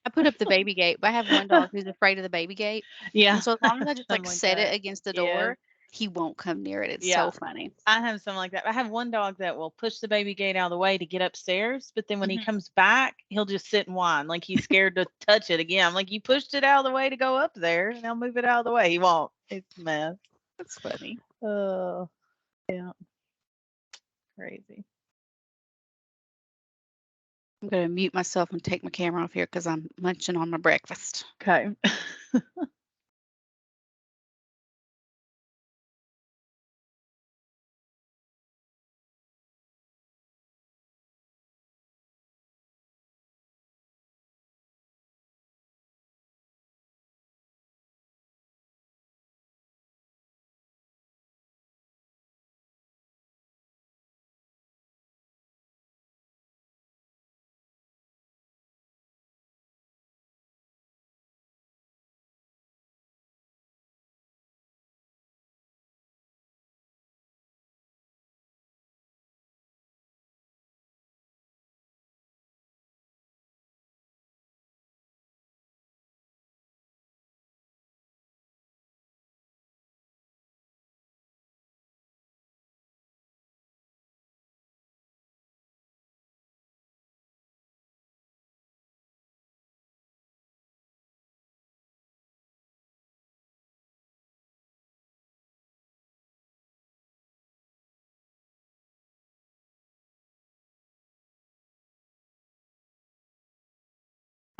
I put up the baby gate, but I have one dog who's afraid of the baby gate. Yeah. And so as long as I just I'm like like set it that. against the Yeah. door, he won't come near it. It's Yeah. so funny. I have something like that. I have one dog that will push the baby gate out of the way to get upstairs, but then when he Mhm. comes back, he'll just sit and whine like he's scared to touch it again. I'm like, you pushed it out of the way to go up there, and I'll move it out of the way. He won't. It's a mess. That's funny. Oh, yeah, crazy. I'm going to mute myself and take my camera off here because I'm munching on my breakfast. Okay.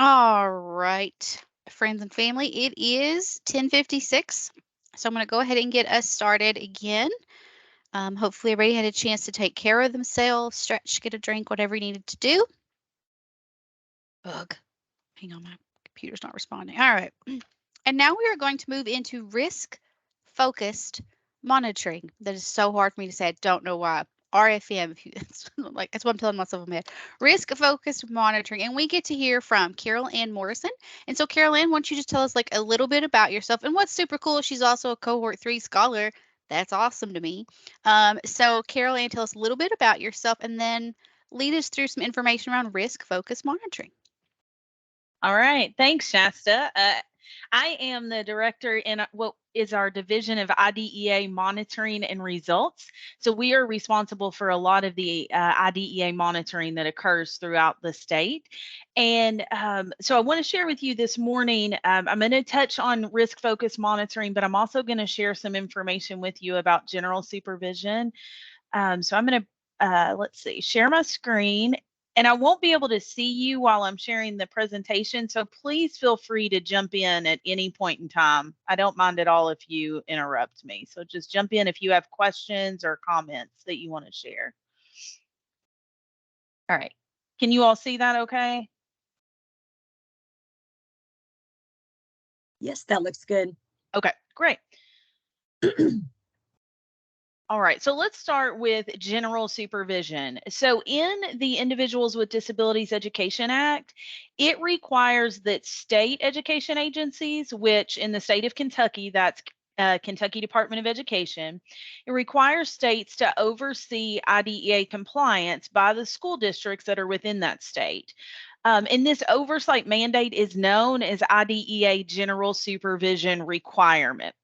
All right, friends and family, it is 10:56. So I'm going to go ahead and get us started again. Hopefully, everybody had a chance to take care of themselves, stretch, get a drink, whatever you needed to do. Ugh. Hang on, my computer's not responding. All right. And now we are going to move into risk focused monitoring. That is so hard for me to say. I don't know why. RFM, if you, it's like that's what I'm telling myself in my head. Risk focused monitoring. And we get to hear from Carol Ann Morrison. And so, Carol Ann, why don't you just tell us like a little bit about yourself? And what's super cool, she's also a cohort 3 scholar. That's awesome to me. So, Carol Ann, tell us a little bit about yourself and then lead us through some information around risk focused monitoring. All right. Thanks, Shasta. I am the director in what is our division of IDEA monitoring and results. So we are responsible for a lot of the IDEA monitoring that occurs throughout the state. And so I want to share with you this morning, I'm going to touch on risk focused monitoring, but I'm also going to share some information with you about general supervision. So I'm going to, let's see, share my screen. And I won't be able to see you while I'm sharing the presentation. So please feel free to jump in at any point in time. I don't mind at all if you interrupt me. So just jump in if you have questions or comments that you want to share. All right. Can you all see that okay? Yes, that looks good. Okay, great. All right, so let's start with general supervision. So, in the Individuals with Disabilities Education Act, it requires that state education agencies, which in the state of Kentucky, that's Kentucky Department of Education, it requires states to oversee IDEA compliance by the school districts that are within that state. And this oversight mandate is known as IDEA General Supervision Requirement.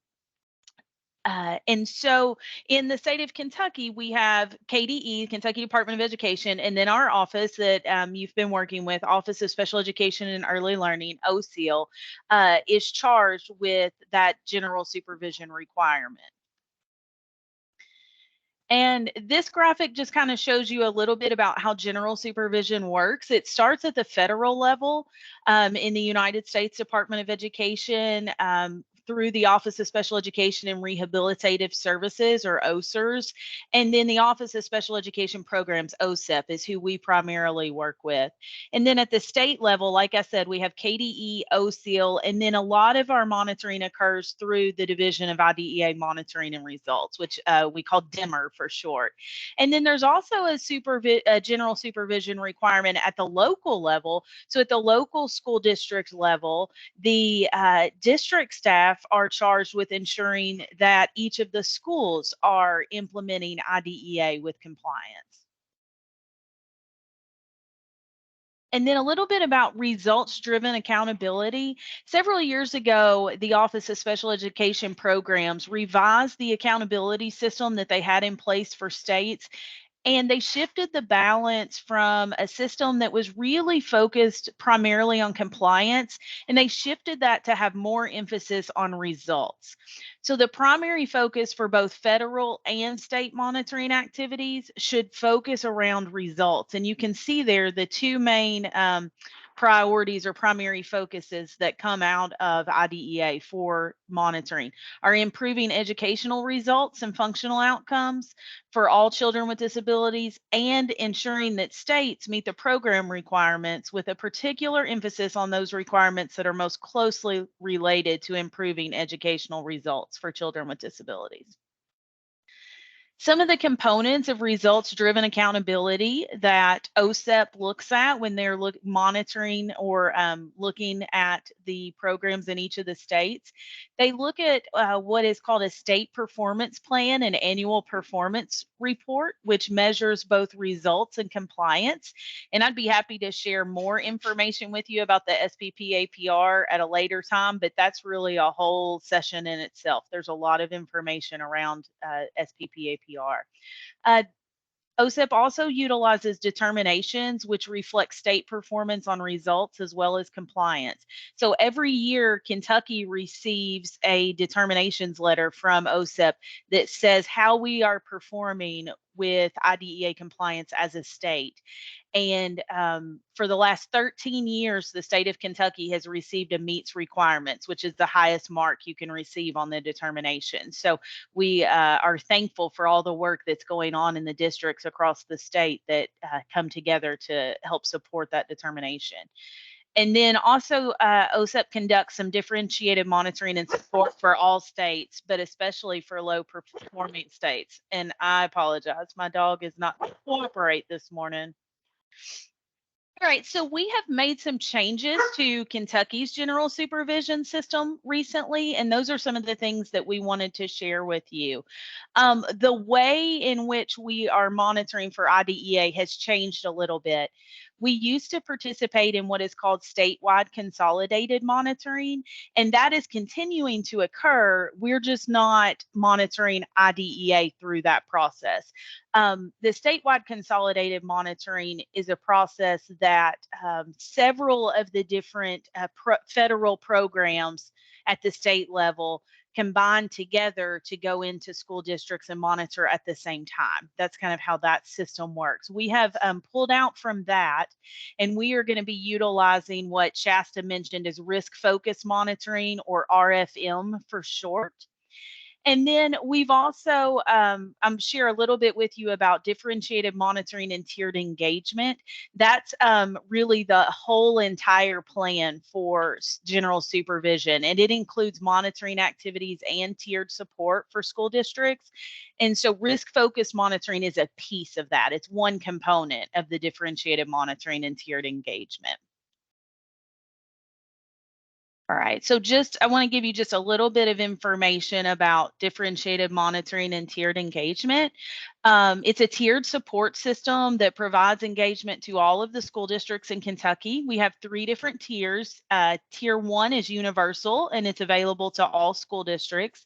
And so in the state of Kentucky, we have KDE, Kentucky Department of Education, and then our office that you've been working with, Office of Special Education and Early Learning, OSEAL, is charged with that general supervision requirement. And this graphic just kind of shows you a little bit about how general supervision works. It starts at the federal level in the United States Department of Education through the Office of Special Education and Rehabilitative Services, or OSERS. And then the Office of Special Education Programs, OSEP, is who we primarily work with. And then at the state level, like I said, we have KDE, OSEAL, and then a lot of our monitoring occurs through the Division of IDEA Monitoring and Results, which we call DIMR for short. And then there's also a general supervision requirement at the local level. So at the local school district level, the district staff are charged with ensuring that each of the schools are implementing IDEA with compliance. And then a little bit about results-driven accountability. Several years ago, the Office of Special Education Programs revised the accountability system that they had in place for states, and they shifted the balance from a system that was really focused primarily on compliance, and they shifted that to have more emphasis on results. So the primary focus for both federal and state monitoring activities should focus around results. And you can see there the two main priorities or primary focuses that come out of IDEA for monitoring are improving educational results and functional outcomes for all children with disabilities, and ensuring that states meet the program requirements with a particular emphasis on those requirements that are most closely related to improving educational results for children with disabilities. Some of the components of results-driven accountability that OSEP looks at when they're monitoring or looking at the programs in each of the states, they look at what is called a state performance plan, an annual performance report, which measures both results and compliance. And I'd be happy to share more information with you about the SPP APR at a later time, but that's really a whole session in itself. There's a lot of information around SPP APR. OSEP also utilizes determinations which reflect state performance on results as well as compliance. So every year, Kentucky receives a determinations letter from OSEP that says how we are performing with IDEA compliance as a state. And for the last 13 years, the state of Kentucky has received a meets requirements, which is the highest mark you can receive on the determination. So we are thankful for all the work that's going on in the districts across the state that come together to help support that determination. And then also OSEP conducts some differentiated monitoring and support for all states, but especially for low performing states. And I apologize, my dog is not cooperate this morning. All right, so we have made some changes to Kentucky's general supervision system recently, and those are some of the things that we wanted to share with you. The way in which we are monitoring for IDEA has changed a little bit. We used to participate in what is called statewide consolidated monitoring, and that is continuing to occur. We're just not monitoring IDEA through that process. The statewide consolidated monitoring is a process that several of the different federal programs at the state level combine together to go into school districts and monitor at the same time. That's kind of how that system works. We have pulled out from that, and we are going to be utilizing what Shasta mentioned as risk focused monitoring, or RFM for short. And then we've also, I'm share a little bit with you about differentiated monitoring and tiered engagement. That's really the whole entire plan for general supervision, and it includes monitoring activities and tiered support for school districts. And so risk-focused monitoring is a piece of that. It's one component of the differentiated monitoring and tiered engagement. All right, so I want to give you just a little bit of information about differentiated monitoring and tiered engagement. It's a tiered support system that provides engagement to all of the school districts in Kentucky. We have 3 different tiers. Tier 1 is universal, and it's available to all school districts.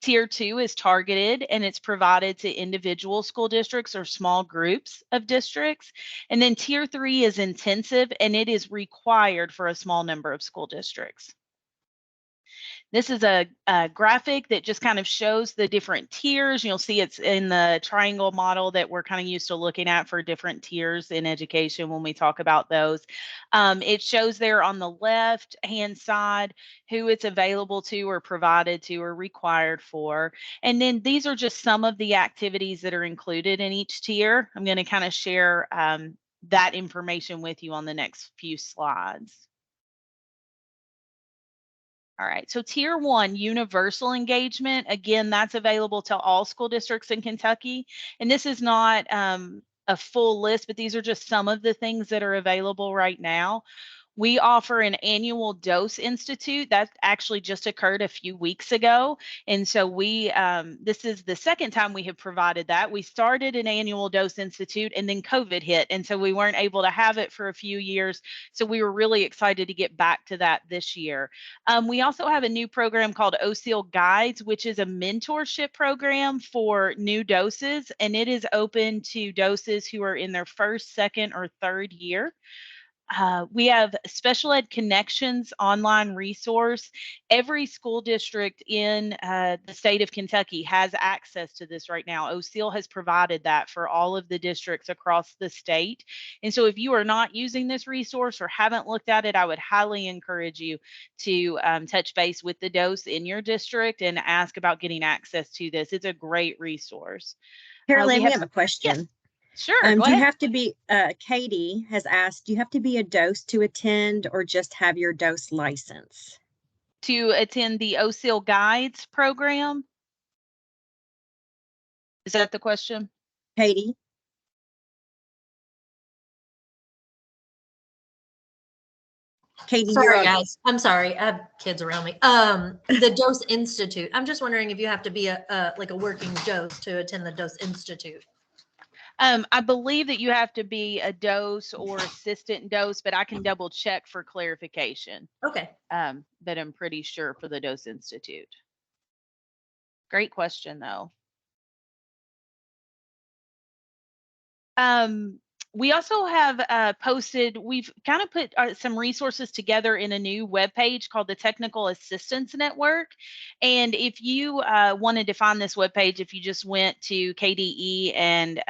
Tier 2 is targeted, and it's provided to individual school districts or small groups of districts. And then Tier 3 is intensive, and it is required for a small number of school districts. This is a graphic that just kind of shows the different tiers. You'll see it's in the triangle model that we're kind of used to looking at for different tiers in education when we talk about those. It shows there on the left-hand side who it's available to or provided to or required for. And then these are just some of the activities that are included in each tier. I'm going to kind of share that information with you on the next few slides. All right, so Tier 1, universal engagement. Again, that's available to all school districts in Kentucky. And this is not a full list, but these are just some of the things that are available right now. We offer an annual dose institute that actually just occurred a few weeks ago. And so this is the second time we have provided that. We started an annual dose institute and then COVID hit. And so we weren't able to have it for a few years. So we were really excited to get back to that this year. We also have a new program called OSEAL Guides, which is a mentorship program for new doses. And it is open to doses who are in their first, second, or third year. We have Special Ed Connections online resource. Every school district in the state of Kentucky has access to this right now. OSEAL has provided that for all of the districts across the state. And so if you are not using this resource or haven't looked at it, I would highly encourage you to touch base with the DOS in your district and ask about getting access to this. It's a great resource. Carolyn, we have a question. Yes. Sure. Do you have to be, Katie has asked, do you have to be a DOS to attend or just have your DOS license? To attend the OSEAL Guides program? Is that the question? Katie? Katie, sorry guys, I'm sorry, I have kids around me. The DOS Institute, I'm just wondering if you have to be like a working DOS to attend the DOS Institute. I believe that you have to be a DOS or assistant DOS, but I can double check for clarification. Okay. But I'm pretty sure for the DOS Institute. Great question, though. We also have we've kind of put some resources together in a new webpage called the Technical Assistance Network. And if you wanted to find this webpage, if you just went to KDE and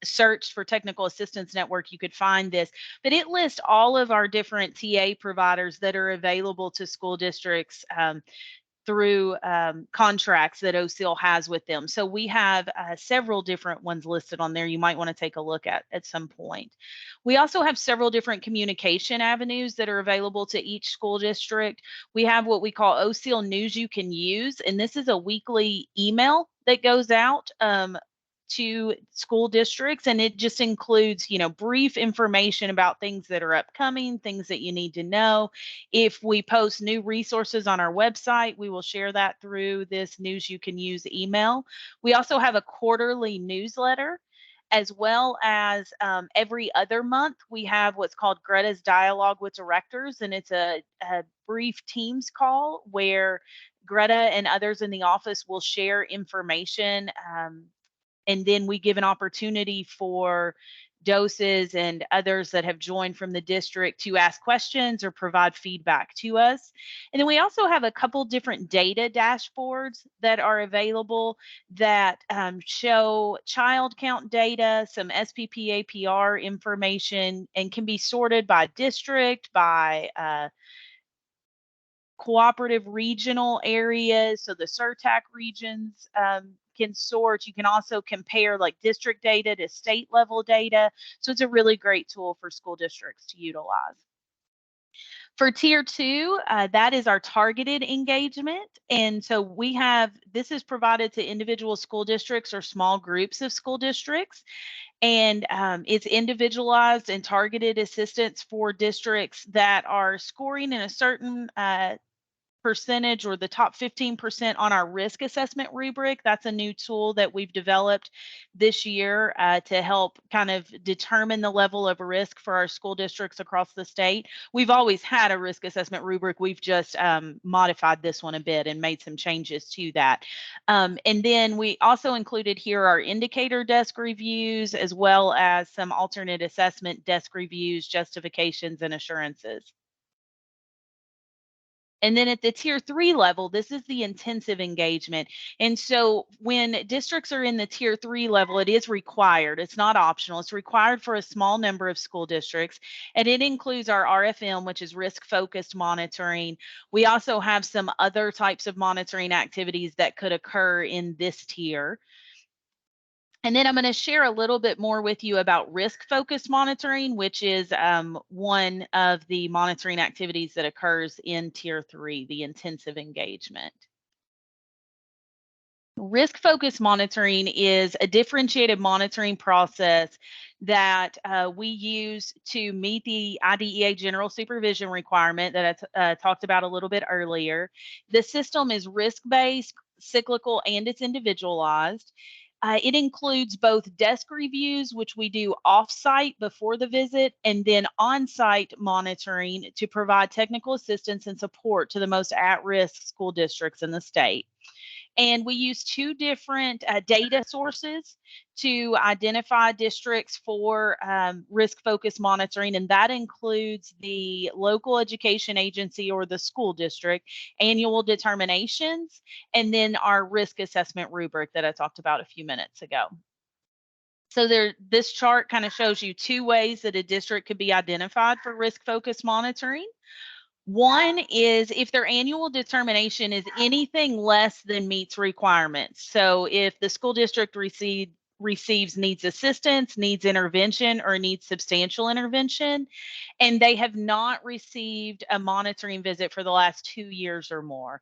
searched for Technical Assistance Network, you could find this. But it lists all of our different TA providers that are available to school districts through contracts that OSEAL has with them. So we have several different ones listed on there you might want to take a look at some point. We also have several different communication avenues that are available to each school district. We have what we call OSEAL News You Can Use, and this is a weekly email that goes out to school districts, and it just includes, brief information about things that are upcoming, things that you need to know. If we post new resources on our website, we will share that through this News You Can Use email. We also have a quarterly newsletter, as well as every other month, we have what's called Greta's Dialogue with Directors, and it's a brief Teams call where Greta and others in the office will share information, and then we give an opportunity for doses and others that have joined from the district to ask questions or provide feedback to us. And then we also have a couple different data dashboards that are available that show child count data, some SPP APR information, and can be sorted by district, by cooperative regional areas. So the CERTAC regions can sort. You can also compare like district data to state level data. So it's a really great tool for school districts to utilize. For Tier 2, that is our targeted engagement. And so this is provided to individual school districts or small groups of school districts. And it's individualized and targeted assistance for districts that are scoring in a certain percentage or the top 15% on our risk assessment rubric. That's a new tool that we've developed this year to help kind of determine the level of risk for our school districts across the state. We've always had a risk assessment rubric. We've just modified this one a bit and made some changes to that. And then we also included here our indicator desk reviews, as well as some alternate assessment desk reviews, justifications, and assurances. And then at the Tier 3 level, this is the intensive engagement. And so when districts are in the Tier 3 level, it is required. It's not optional. It's required for a small number of school districts. And it includes our RFM, which is risk-focused monitoring. We also have some other types of monitoring activities that could occur in this tier. And then I'm going to share a little bit more with you about risk-focused monitoring, which is one of the monitoring activities that occurs in Tier 3, the intensive engagement. Risk-focused monitoring is a differentiated monitoring process that we use to meet the IDEA general supervision requirement that I talked about a little bit earlier. The system is risk-based, cyclical, and it's individualized. It includes both desk reviews, which we do off-site before the visit, and then on-site monitoring to provide technical assistance and support to the most at-risk school districts in the state. And we use two different data sources to identify districts for risk-focused monitoring, and that includes the local education agency or the school district annual determinations, and then our risk assessment rubric that I talked about a few minutes ago. So this chart kind of shows you two ways that a district could be identified for risk-focused monitoring. One is if their annual determination is anything less than meets requirements. So if the school district receives needs assistance, needs intervention, or needs substantial intervention, and they have not received a monitoring visit for the last 2 years or more.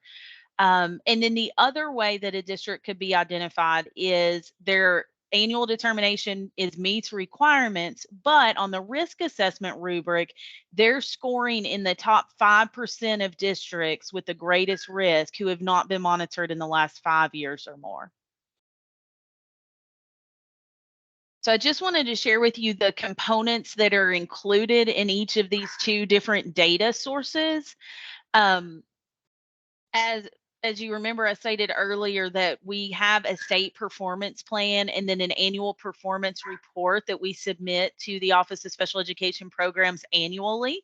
And then the other way that a district could be identified is their annual determination meets requirements, but on the risk assessment rubric, they're scoring in the top 5% of districts with the greatest risk who have not been monitored in the last 5 years or more. So I just wanted to share with you the components that are included in each of these two different data sources. As you remember, I stated earlier that we have a state performance plan and then an annual performance report that we submit to the Office of Special Education Programs annually.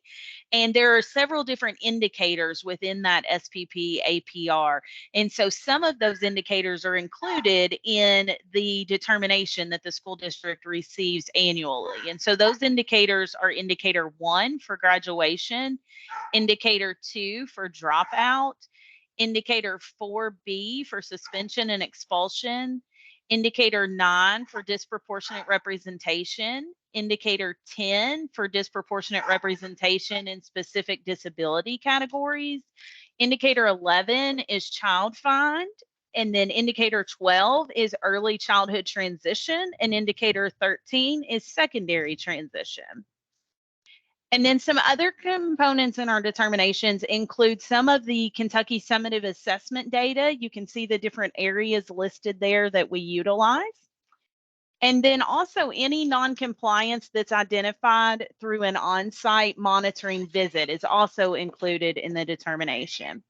And there are several different indicators within that SPP APR. And so some of those indicators are included in the determination that the school district receives annually. And so those indicators are indicator 1 for graduation, indicator 2 for dropout, indicator 4B for suspension and expulsion, indicator 9 for disproportionate representation, indicator 10 for disproportionate representation in specific disability categories, indicator 11 is child find, and then indicator 12 is early childhood transition, and indicator 13 is secondary transition. And then some other components in our determinations include some of the Kentucky summative assessment data. You can see the different areas listed there that we utilize. And then also any non-compliance that's identified through an on-site monitoring visit is also included in the determination.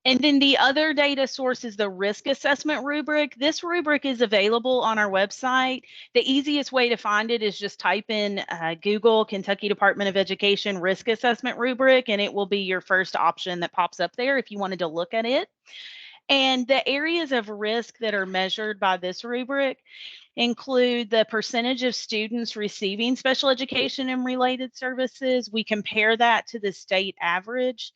And then the other data source is the risk assessment rubric. This rubric is available on our website. The easiest way to find it is just type in Google Kentucky Department of Education risk assessment rubric, and it will be your first option that pops up there if you wanted to look at it. And the areas of risk that are measured by this rubric include the percentage of students receiving special education and related services. We compare that to the state average.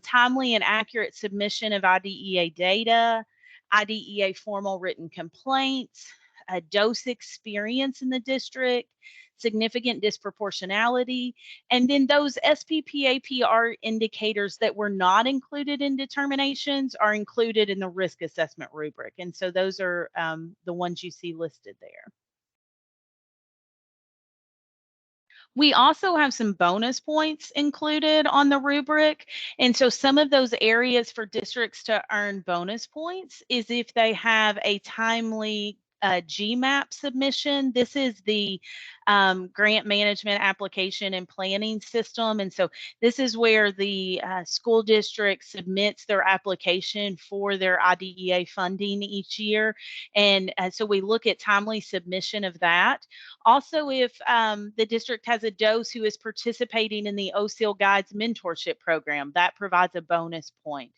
Timely and accurate submission of IDEA data, IDEA formal written complaints, a dose experience in the district, significant disproportionality, and then those SPPAPR indicators that were not included in determinations are included in the risk assessment rubric. And so those are the ones you see listed there. We also have some bonus points included on the rubric. And so some of those areas for districts to earn bonus points is if they have a timely GMAP submission. This is the grant management application and planning system. And so this is where the school district submits their application for their IDEA funding each year. And so we look at timely submission of that. Also, if the district has a DOS who is participating in the OSIL Guides mentorship program, that provides a bonus point.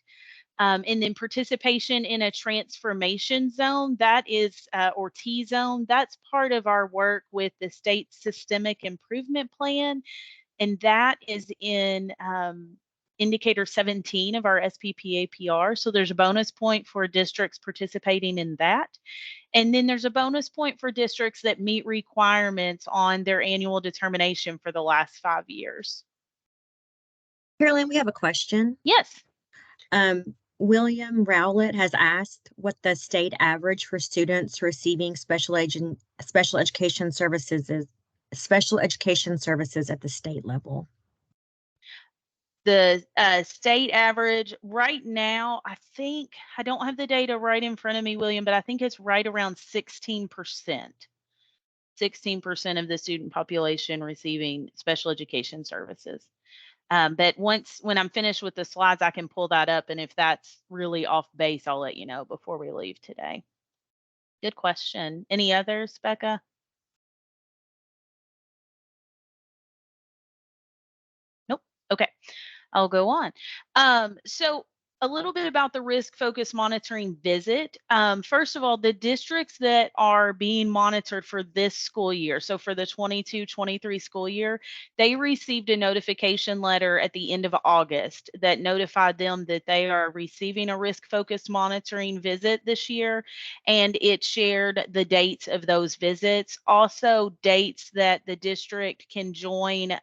And then participation in a transformation zone, that is, or T zone, that's part of our work with the state systemic improvement plan. And that is in indicator 17 of our SPPAPR. So there's a bonus point for districts participating in that. And then there's a bonus point for districts that meet requirements on their annual determination for the last 5 years. Carolyn, we have a question. Yes. William Rowlett has asked what the state average for students receiving special education services is, special education services at the state level. The state average right now, I don't have the data right in front of me, William, but I think it's right around 16%. 16% of the student population receiving special education services. But when I'm finished with the slides, I can pull that up. And if that's really off base, I'll let you know before we leave today. Good question. Any others, Becca? Nope. Okay. I'll go on. So a little bit about the risk focused monitoring visit. First of all, the districts that are being monitored for this school year, so for the 22-23 school year, they received a notification letter at the end of August that notified them that they are receiving a risk focused monitoring visit this year, and it shared the dates of those visits, also dates that the district can join.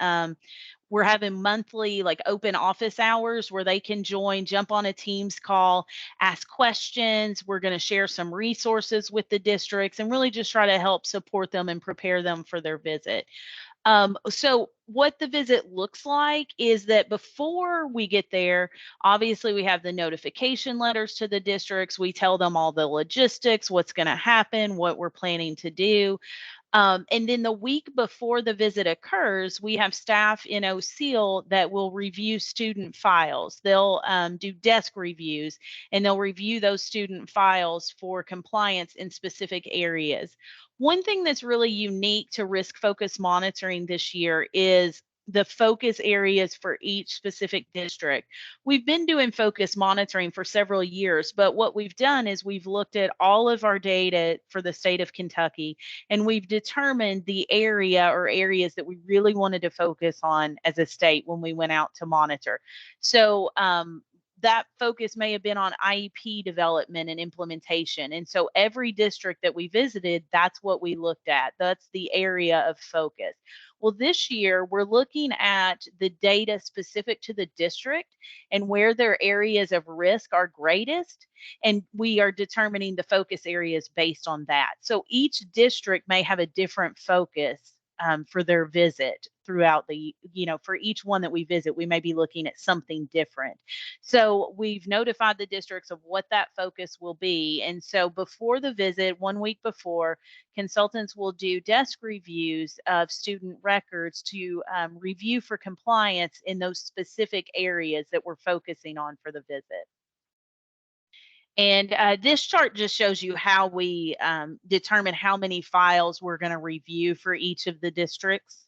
We're having monthly like open office hours where they can join, jump on a Teams call, ask questions. We're going to share some resources with the districts and really just try to help support them and prepare them for their visit. So what the visit looks like is that before we get there, obviously we have the notification letters to the districts. We tell them all the logistics, what's going to happen, what we're planning to do. And then the week before the visit occurs, we have staff in OSEAL that will review student files. They'll do desk reviews and they'll review those student files for compliance in specific areas. One thing that's really unique to risk focused monitoring this year is the focus areas for each specific district. We've been doing focus monitoring for several years, but what we've done is we've looked at all of our data for the state of Kentucky, and we've determined the area or areas that we really wanted to focus on as a state when we went out to monitor. So that focus may have been on IEP development and implementation. And so every district that we visited, that's what we looked at. That's the area of focus. Well, this year we're looking at the data specific to the district and where their areas of risk are greatest. And we are determining the focus areas based on that. So each district may have a different focus for their visit throughout the, for each one that we visit, we may be looking at something different. So we've notified the districts of what that focus will be. And so before the visit, 1 week before, consultants will do desk reviews of student records to review for compliance in those specific areas that we're focusing on for the visit. And this chart just shows you how we determine how many files we're going to review for each of the districts.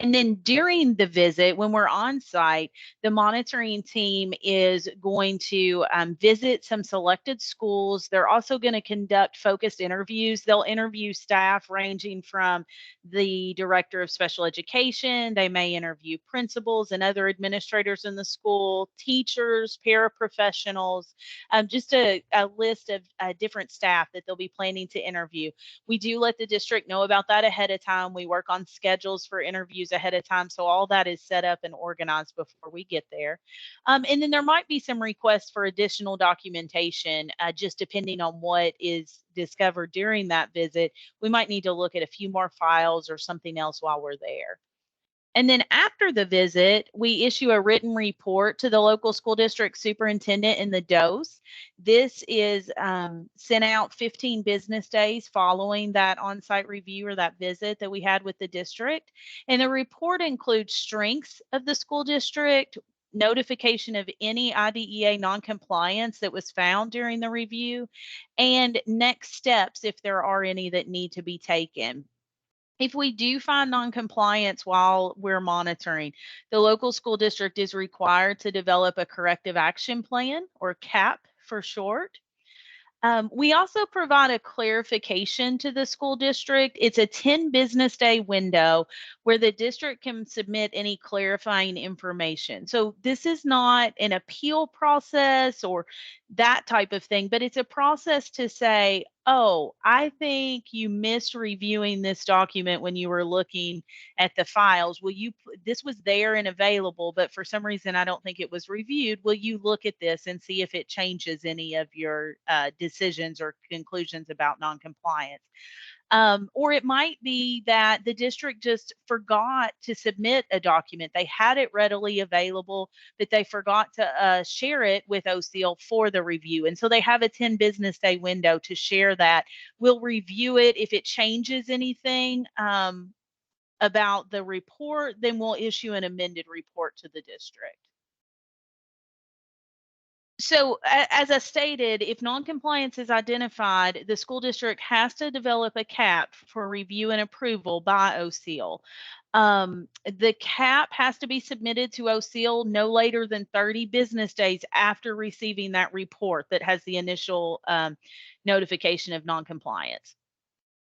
And then during the visit, when we're on site, the monitoring team is going to visit some selected schools. They're also going to conduct focused interviews. They'll interview staff ranging from the director of special education. They may interview principals and other administrators in the school, teachers, paraprofessionals, just a list of different staff that they'll be planning to interview. We do let the district know about that ahead of time. We work on schedules for interviews ahead of time. So all that is set up and organized before we get there. And then there might be some requests for additional documentation, just depending on what is discovered during that visit. We might need to look at a few more files or something else while we're there. And then after the visit, we issue a written report to the local school district superintendent and the DOS. This is sent out 15 business days following that on-site review or that visit that we had with the district. And the report includes strengths of the school district, notification of any IDEA noncompliance that was found during the review, and next steps if there are any that need to be taken. If we do find noncompliance while we're monitoring, the local school district is required to develop a corrective action plan, or CAP for short. We also provide a clarification to the school district. It's a 10 business day window where the district can submit any clarifying information. So this is not an appeal process or that type of thing, but it's a process to say, oh, I think you missed reviewing this document when you were looking at the files. This was there and available, but for some reason I don't think it was reviewed. Will you look at this and see if it changes any of your decisions or conclusions about noncompliance? Or it might be that the district just forgot to submit a document. They had it readily available, but they forgot to share it with OCL for the review. And so they have a 10 business day window to share that. We'll review it. If it changes anything about the report, then we'll issue an amended report to the district. So as I stated, if noncompliance is identified, the school district has to develop a CAP for review and approval by OCL. The CAP has to be submitted to OCL no later than 30 business days after receiving that report that has the initial notification of noncompliance.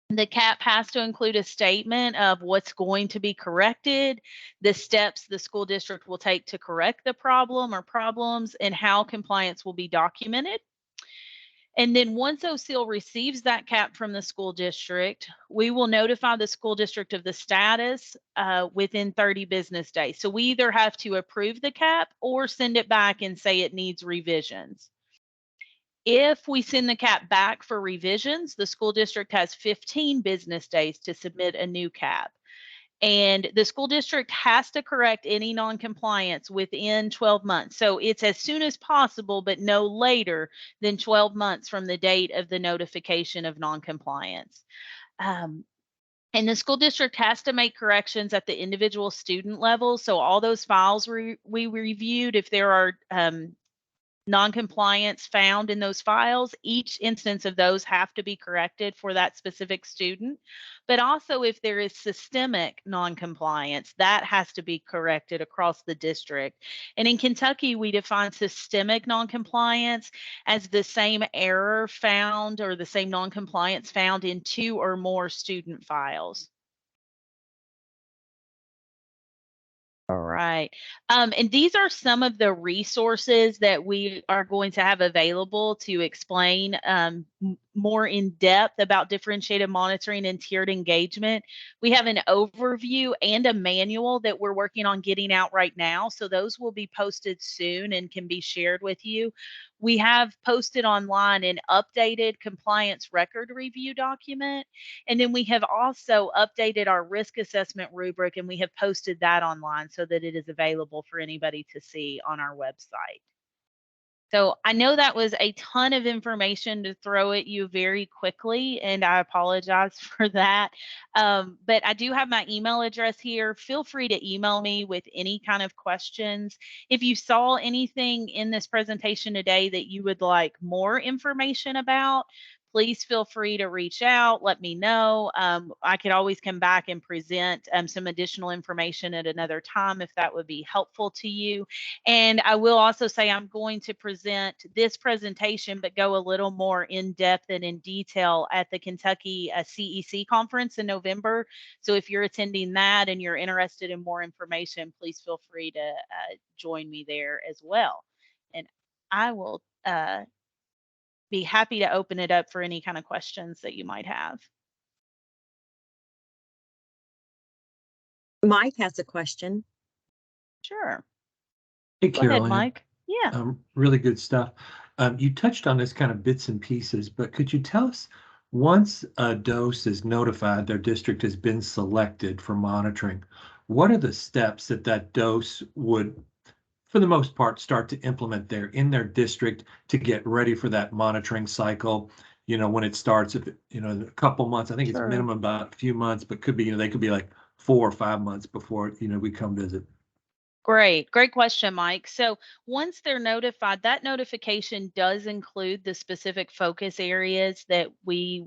The CAP has to include a statement of what's going to be corrected, the steps the school district will take to correct the problem or problems, and how compliance will be documented. And then once OCL receives that CAP from the school district, we will notify the school district of the status within 30 business days. So we either have to approve the CAP or send it back and say it needs revisions. If we send the CAP back for revisions, the school district has 15 business days to submit a new CAP. And the school district has to correct any noncompliance within 12 months. So it's as soon as possible, but no later than 12 months from the date of the notification of noncompliance. And the school district has to make corrections at the individual student level. So all those files we reviewed, if there are noncompliance found in those files, each instance of those have to be corrected for that specific student. But also if there is systemic noncompliance, that has to be corrected across the district. And in Kentucky, we define systemic noncompliance as the same error found or the same noncompliance found in 2 or more student files. All right. And these are some of the resources that we are going to have available to explain more in depth about differentiated monitoring and tiered engagement. We have an overview and a manual that we're working on getting out right now. So those will be posted soon and can be shared with you. We have posted online an updated compliance record review document. And then we have also updated our risk assessment rubric, and we have posted that online so that it is available for anybody to see on our website. So I know that was a ton of information to throw at you very quickly, and I apologize for that. But I do have my email address here. Feel free to email me with any kind of questions. If you saw anything in this presentation today that you would like more information about, please feel free to reach out, let me know. I could always come back and present some additional information at another time if that would be helpful to you. And I will also say I'm going to present this presentation, but go a little more in depth and in detail at the Kentucky CEC conference in November. So if you're attending that and you're interested in more information, please feel free to join me there as well. And I will be happy to open it up for any kind of questions that you might have. Mike has a question. Sure. Hey, Go ahead, Carol Ann. Mike. Yeah. Really good stuff. You touched on this kind of bits and pieces, but could you tell us, once a dose is notified, their district has been selected for monitoring, what are the steps that that dose would, for the most part, start to implement there in their district to get ready for that monitoring cycle? You know, when it starts, if a couple months, I think it's Sure. minimum about a few months, but could be, they could be like 4 or 5 months before, we come visit. Great question, Mike. So once they're notified, that notification does include the specific focus areas that we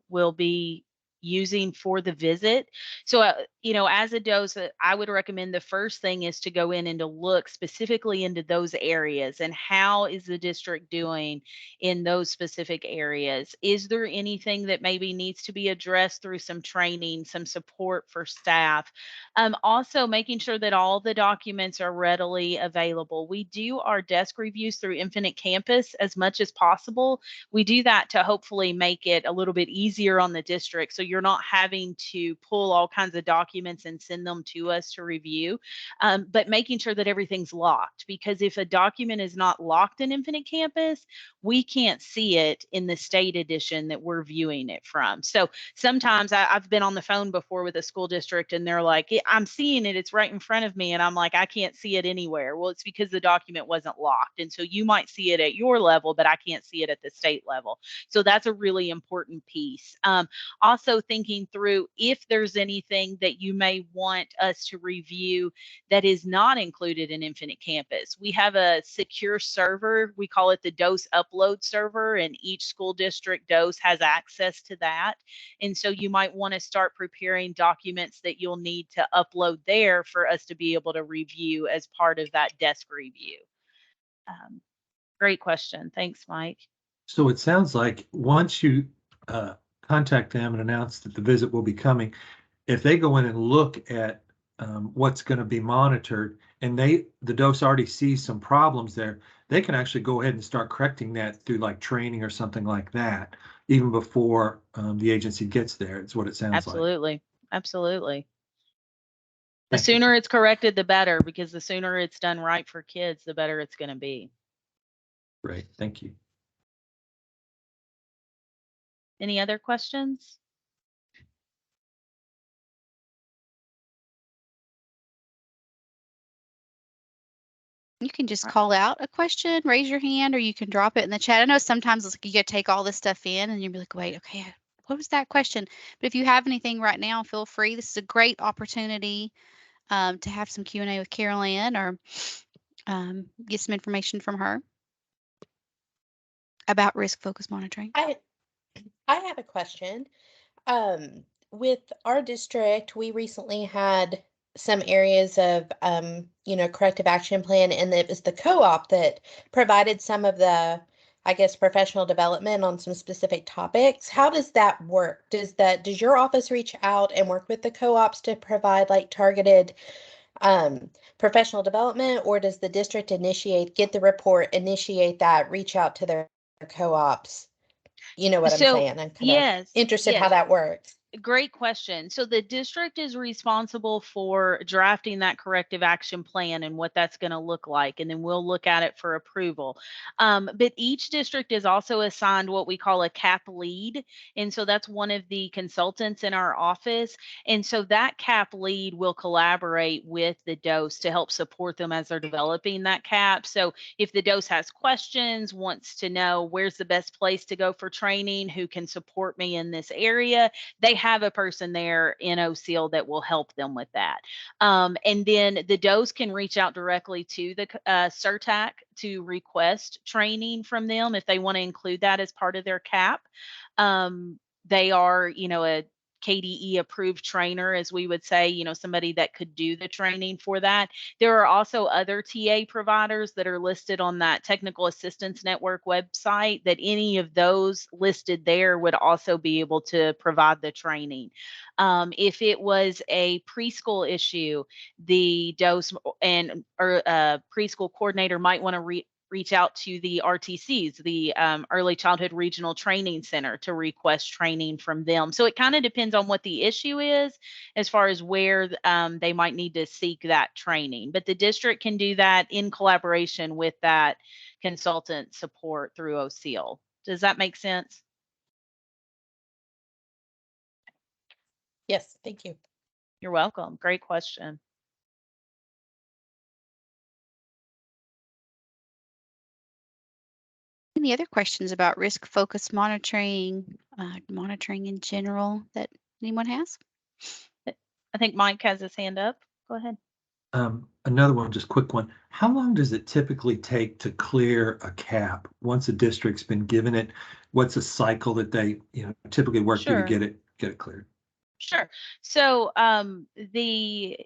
will be using for the visit. So, as a dose, I would recommend the first thing is to go in and to look specifically into those areas and how is the district doing in those specific areas. Is there anything that maybe needs to be addressed through some training, some support for staff? Also, making sure that all the documents are readily available. We do our desk reviews through Infinite Campus as much as possible. We do that to hopefully make it a little bit easier on the district, so you're not having to pull all kinds of documents and send them to us to review, but making sure that everything's locked, because if a document is not locked in Infinite Campus, we can't see it in the state edition that we're viewing it from. So sometimes I've been on the phone before with a school district and they're like, I'm seeing it, it's right in front of me. And I'm like, I can't see it anywhere. Well, it's because the document wasn't locked. And so you might see it at your level, but I can't see it at the state level. So that's a really important piece. Also thinking through if there's anything that you may want us to review that is not included in Infinite Campus. We have a secure server. We call it the DOS upload server, and each school district DOS has access to that. And so you might want to start preparing documents that you'll need to upload there for us to be able to review as part of that desk review. Great question. Thanks, Mike. So it sounds like once you contact them and announce that the visit will be coming, if they go in and look at what's going to be monitored and the DOS already sees some problems there, they can actually go ahead and start correcting that through like training or something like that, even before the agency gets there. It's what it sounds Absolutely. Absolutely. The Thank you. sooner it's corrected, the better, because the sooner it's done right for kids, the better it's going to be. Great. Thank you. Any other questions? You can just call out a question, raise your hand, or you can drop it in the chat. I know sometimes it's like you got to take all this stuff in and you'll be like, wait, okay, what was that question? But if you have anything right now, feel free. This is a great opportunity to have some Q&A with Carol Ann or get some information from her about risk focused monitoring. I have a question. With our district, we recently had some areas of, corrective action plan, and it was the co-op that provided some of the, I guess, professional development on some specific topics. How does that work? Does your office reach out and work with the co-ops to provide like targeted professional development, or does the district get the report, initiate that, reach out to their co-ops? You know what I'm saying? I'm kind of interested how that works. Great question. So the district is responsible for drafting that corrective action plan and what that's going to look like, and then we'll look at it for approval. But each district is also assigned what we call a CAP lead, and so that's one of the consultants in our office. And so that CAP lead will collaborate with the DOS to help support them as they're developing that CAP. So if the DOS has questions, wants to know where's the best place to go for training, who can support me in this area, they have a person there in OCL that will help them with that. And then the DOS can reach out directly to the CERTAC to request training from them if they want to include that as part of their CAP. They are, a KDE approved trainer, as we would say, somebody that could do the training for that. There are also other TA providers that are listed on that Technical Assistance Network website that any of those listed there would also be able to provide the training. If it was a preschool issue, the DOS or preschool coordinator might want to reach out to the RTCs, the Early Childhood Regional Training Center, to request training from them. So it kind of depends on what the issue is as far as where they might need to seek that training. But the district can do that in collaboration with that consultant support through OCL. Does that make sense? Yes, thank you. You're welcome. Great question. Any other questions about risk-focused monitoring, monitoring in general that anyone has? I think Mike has his hand up. Go ahead. Another one, just quick one. How long does it typically take to clear a CAP once a district's been given it? What's a cycle that they typically work through to get it get it cleared. Sure. So the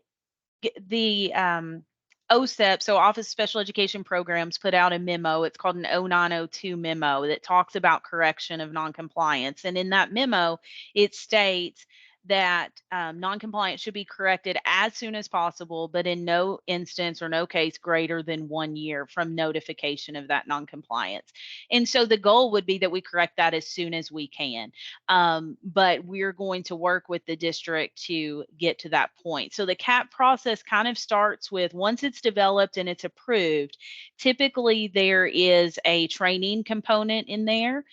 OSEP, so Office of Special Education Programs, put out a memo. It's called an 0902 memo that talks about correction of noncompliance. And in that memo, it states that noncompliance should be corrected as soon as possible, but in no instance or no case greater than 1 year from notification of that noncompliance. And so the goal would be that we correct that as soon as we can. But we're going to work with the district to get to that point. So the CAP process kind of starts with, once it's developed and it's approved, typically there is a training component in there.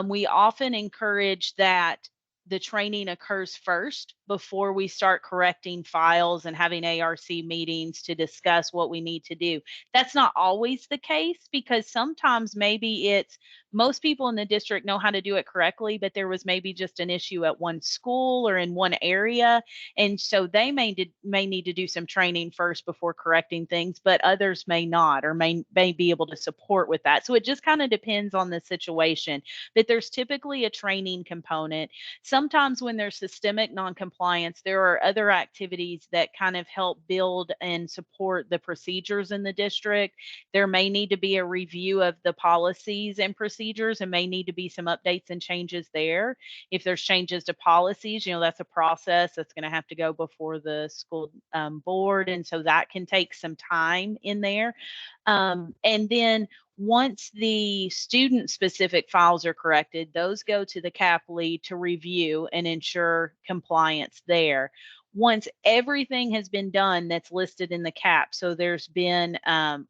We often encourage that the training occurs first before we start correcting files and having ARC meetings to discuss what we need to do. That's not always the case, because sometimes maybe it's most people in the district know how to do it correctly, but there was maybe just an issue at one school or in one area. And so they may need to do some training first before correcting things, but others may not, or may be able to support with that. So it just kind of depends on the situation. But there's typically a training component. Sometimes when there's systemic noncompliance, there are other activities that kind of help build and support the procedures in the district. There may need to be a review of the policies and procedures, and may need to be some updates and changes there. If there's changes to policies, that's a process that's going to have to go before the school board. And so that can take some time in there. And then once the student specific files are corrected, those go to the CAP lead to review and ensure compliance there. Once everything has been done that's listed in the CAP, so there's been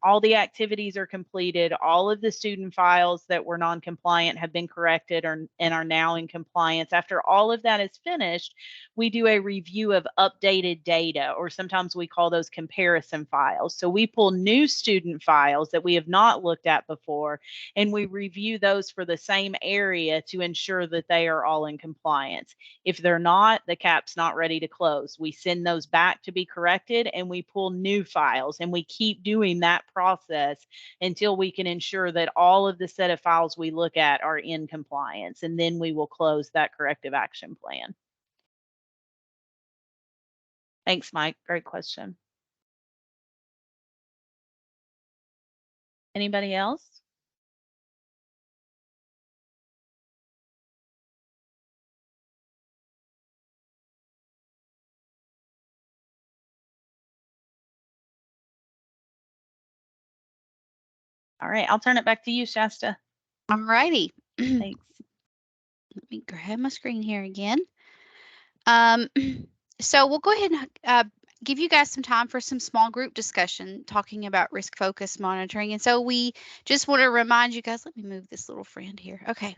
all the activities are completed, all of the student files that were non-compliant have been corrected and are now in compliance. After all of that is finished, we do a review of updated data, or sometimes we call those comparison files. So we pull new student files that we have not looked at before, and we review those for the same area to ensure that they are all in compliance. If they're not, the CAP's not ready to close. We send those back to be corrected, and we pull new files, and we keep doing that process until we can ensure that all of the set of files we look at are in compliance, and then we will close that corrective action plan. Thanks, Mike. Great question. Anybody else? All right, I'll turn it back to you, Shasta. All righty. Thanks. Let me grab my screen here again. So we'll go ahead and give you guys some time for some small group discussion talking about risk focused monitoring. And so we just want to remind you guys, let me move this little friend here. Okay.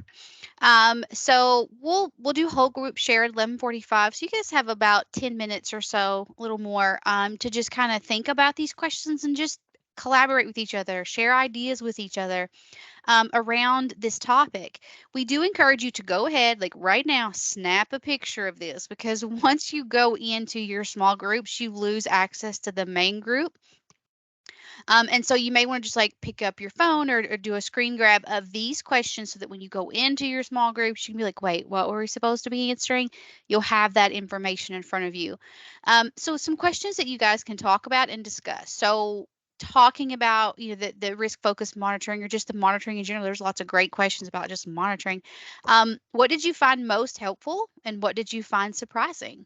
So we'll do whole group share at 11:45. So you guys have about 10 minutes or so, a little more, to just kind of think about these questions and just collaborate with each other, share ideas with each other around this topic. We do encourage you to go ahead, like right now, snap a picture of this, because once you go into your small groups, you lose access to the main group. And so you may want to just like pick up your phone or do a screen grab of these questions so that when you go into your small groups, you can be like, wait, what were we supposed to be answering? You'll have that information in front of you. So some questions that you guys can talk about and discuss. So talking about the risk focused monitoring, or just the monitoring in general, there's lots of great questions about just monitoring. What did you find most helpful, and what did you find surprising?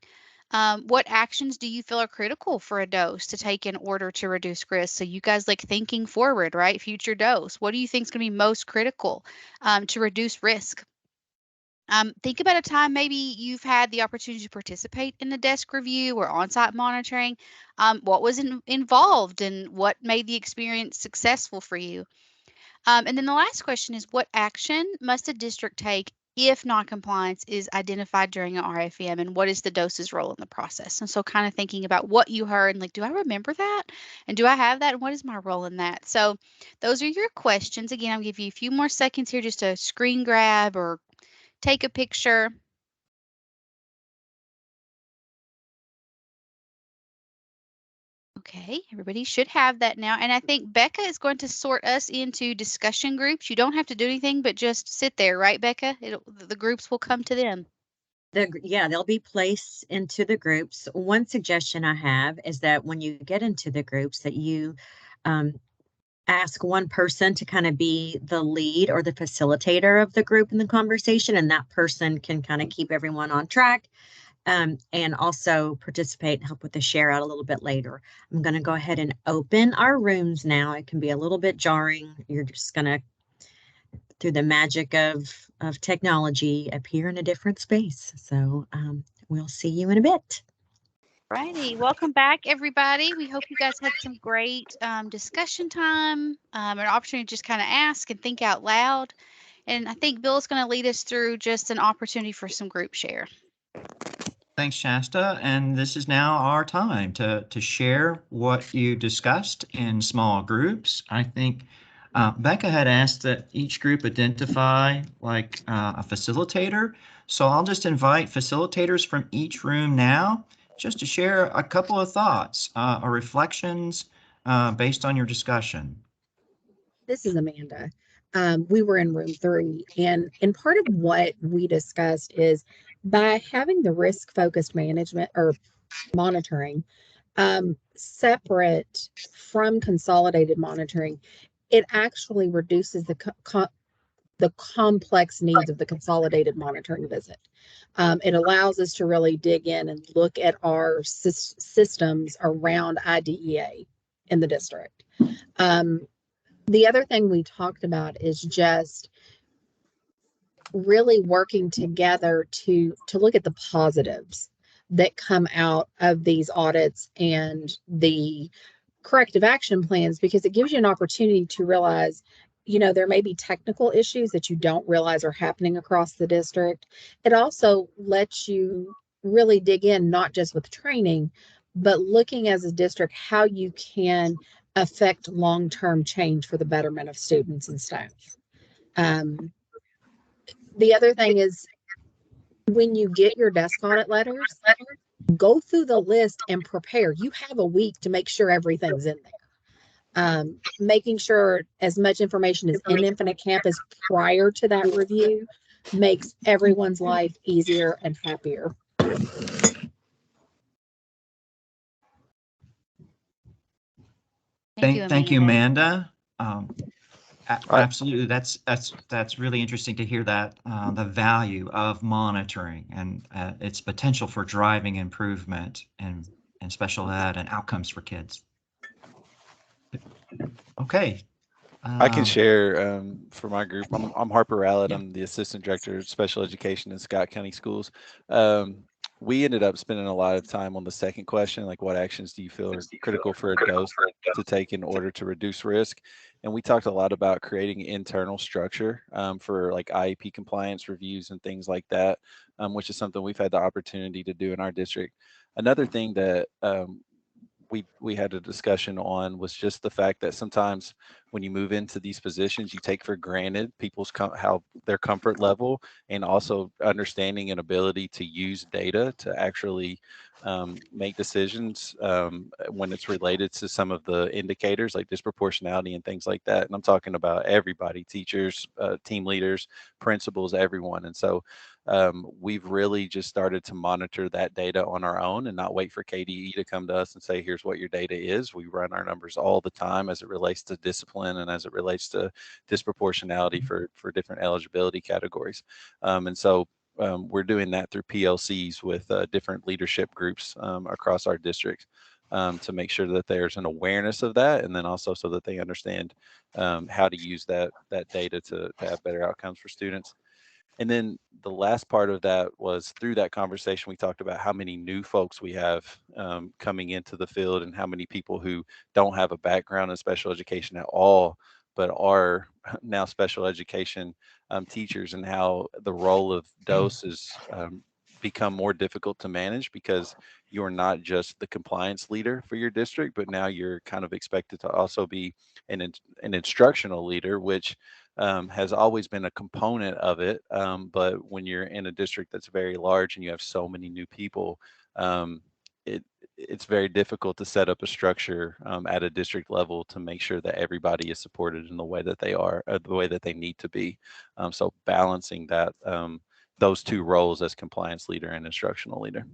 What actions do you feel are critical for a dose to take in order to reduce risk? So you guys like thinking forward, right? Future dose. What do you think is going to be most critical to reduce risk? Think about a time maybe you've had the opportunity to participate in a desk review or on-site monitoring. What was involved, and what made the experience successful for you? And then the last question is, what action must a district take if non-compliance is identified during an RFM, and what is the dose's role in the process? And so kind of thinking about what you heard and like, do I remember that? And do I have that? And what is my role in that? So those are your questions. Again, I'll give you a few more seconds here just to screen grab or take a picture. Okay, everybody should have that now. And I think Becca is going to sort us into discussion groups. You don't have to do anything but just sit there, right, Becca? The groups will come to them. Yeah, they'll be placed into the groups. One suggestion I have is that when you get into the groups, that you um, ask one person to kind of be the lead or the facilitator of the group in the conversation, and that person can kind of keep everyone on track, and also participate and help with the share out a little bit later. I'm going to go ahead and open our rooms now. It can be a little bit jarring. You're just going to, through the magic of technology, appear in a different space. So we'll see you in a bit. Righty, welcome back, everybody. We hope you guys had some great discussion time, an opportunity to just kind of ask and think out loud. And I think Bill's going to lead us through just an opportunity for some group share. Thanks, Shasta. And this is now our time to share what you discussed in small groups. I think Becca had asked that each group identify like a facilitator. So I'll just invite facilitators from each room now just to share a couple of thoughts or reflections based on your discussion. This is Amanda. We were in room 3, and part of what we discussed is by having the risk focused management or monitoring separate from consolidated monitoring, it actually reduces the complex needs of the consolidated monitoring visit. It allows us to really dig in and look at our systems around IDEA in the district. The other thing we talked about is just really working together to look at the positives that come out of these audits and the corrective action plans, because it gives you an opportunity to realize, there may be technical issues that you don't realize are happening across the district. It also lets you really dig in, not just with training, but looking as a district how you can affect long-term change for the betterment of students and staff. The other thing is, when you get your desk audit letters, go through the list and prepare. You have a week to make sure everything's in there. Making sure as much information is in Infinite Campus prior to that review makes everyone's life easier and happier. Thank you, Amanda. Absolutely, that's really interesting to hear that the value of monitoring and its potential for driving improvement in special ed and outcomes for kids. Okay. I can share for my group. I'm Harper Rallett. I'm the assistant director of special education in Scott County Schools. We ended up spending a lot of time on the second question, like what actions do you feel are critical for a dose to take in order to reduce risk? And we talked a lot about creating internal structure for like IEP compliance reviews and things like that, which is something we've had the opportunity to do in our district. Another thing that we had a discussion on was just the fact that sometimes when you move into these positions, you take for granted people's how their comfort level and also understanding and ability to use data to actually make decisions when it's related to some of the indicators like disproportionality and things like that. And I'm talking about everybody, teachers, team leaders, principals, everyone. And so we've really just started to monitor that data on our own and not wait for KDE to come to us and say, here's what your data is. We run our numbers all the time as it relates to discipline and as it relates to disproportionality for different eligibility categories. And so we're doing that through PLCs with different leadership groups across our district to make sure that there's an awareness of that, and then also so that they understand how to use that data to have better outcomes for students. And then the last part of that was through that conversation, we talked about how many new folks we have coming into the field and how many people who don't have a background in special education at all, but are now special education teachers, and how the role of DOS has become more difficult to manage because you're not just the compliance leader for your district, but now you're kind of expected to also be an instructional leader, which has always been a component of it. But when you're in a district that's very large and you have so many new people, it's very difficult to set up a structure at a district level to make sure that everybody is supported in the way that they are, the way that they need to be. So balancing that those two roles as compliance leader and instructional leader.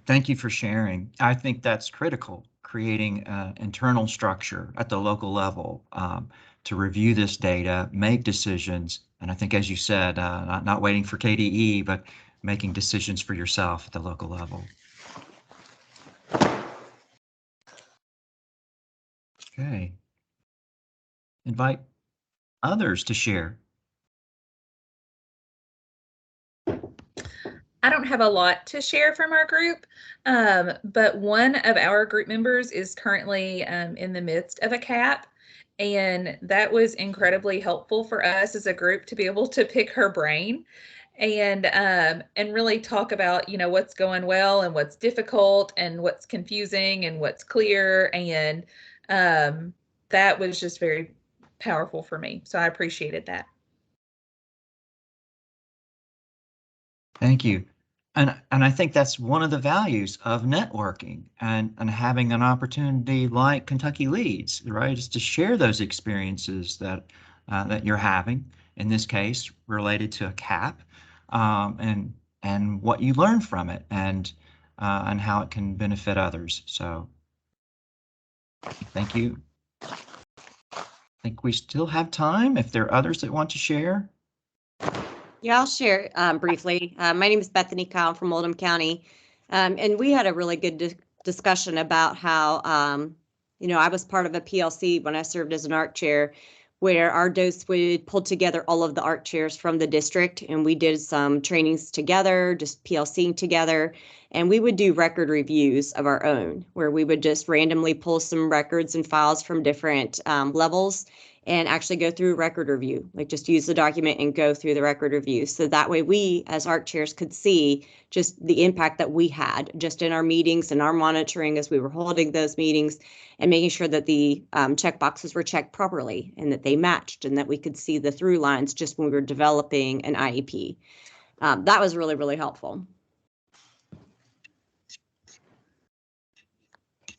Thank you for sharing. I think that's critical, creating an internal structure at the local level to review this data, make decisions, and I think, as you said, not waiting for KDE, but making decisions for yourself at the local level. Okay. Invite others to share. I don't have a lot to share from our group, but one of our group members is currently in the midst of a CAP, and that was incredibly helpful for us as a group to be able to pick her brain and really talk about, you know, what's going well and what's difficult and what's confusing and what's clear, and that was just very powerful for me. So I appreciated that. Thank you. And I think that's one of the values of networking and having an opportunity like Kentucky Leads, right? Is to share those experiences that that you're having, in this case, related to a CAP, and what you learn from it and how it can benefit others. So thank you. I think we still have time if there are others that want to share. Yeah, I'll share briefly. My name is Bethany Kyle from Oldham County, and we had a really good discussion about how, you know, I was part of a PLC when I served as an ARC chair, where our DOS would pull together all of the ARC chairs from the district, and we did some trainings together, just PLCing together, and we would do record reviews of our own, where we would just randomly pull some records and files from different levels and actually go through a record review, like just use the document and go through the record review. So that way we as ARC chairs could see just the impact that we had just in our meetings and our monitoring as we were holding those meetings and making sure that the check boxes were checked properly and that they matched and that we could see the through lines just when we were developing an IEP. That was really, really helpful.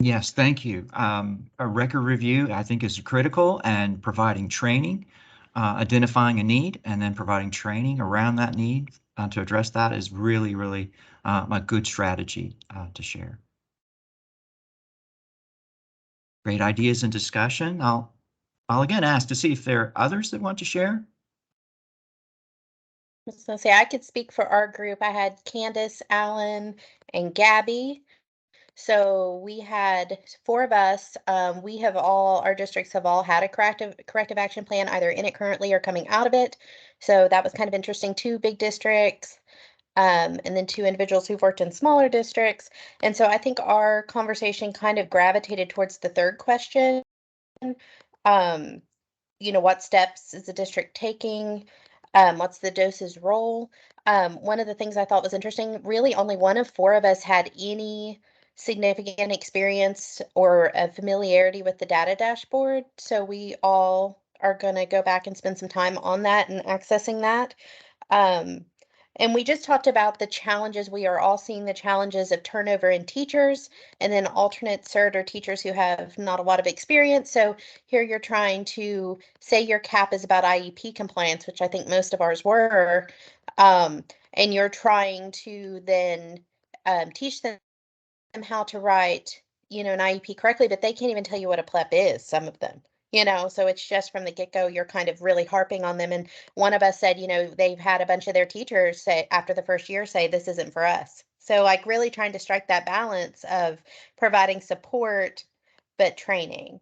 Yes, thank you. A record review, I think, is critical, and providing training, identifying a need, and then providing training around that need to address that is really, really a good strategy to share. Great ideas and discussion. I'll again ask to see if there are others that want to share. I was gonna say I could speak for our group. I had Candace, Alan, and Gabby. So we had 4 of us. We have all, our districts have all had a corrective action plan, either in it currently or coming out of it. So that was kind of interesting. 2 big districts, and then 2 individuals who've worked in smaller districts. And so I think our conversation kind of gravitated towards the third question. You know, what steps is the district taking? What's the DOS's role? One of the things I thought was interesting, really only 1 of 4 of us had any significant experience or a familiarity with the data dashboard. So we all are going to go back and spend some time on that and accessing that. And we just talked about the challenges. We are all seeing the challenges of turnover in teachers and then alternate cert or teachers who have not a lot of experience. So here you're trying to say your CAP is about IEP compliance, which I think most of ours were. And you're trying to then teach them how to write, you know, an IEP correctly, but they can't even tell you what a PLEP is, some of them, you know, so it's just from the get-go, you're kind of really harping on them. And one of us said, you know, they've had a bunch of their teachers say after the first year say, this isn't for us. So like really trying to strike that balance of providing support, but training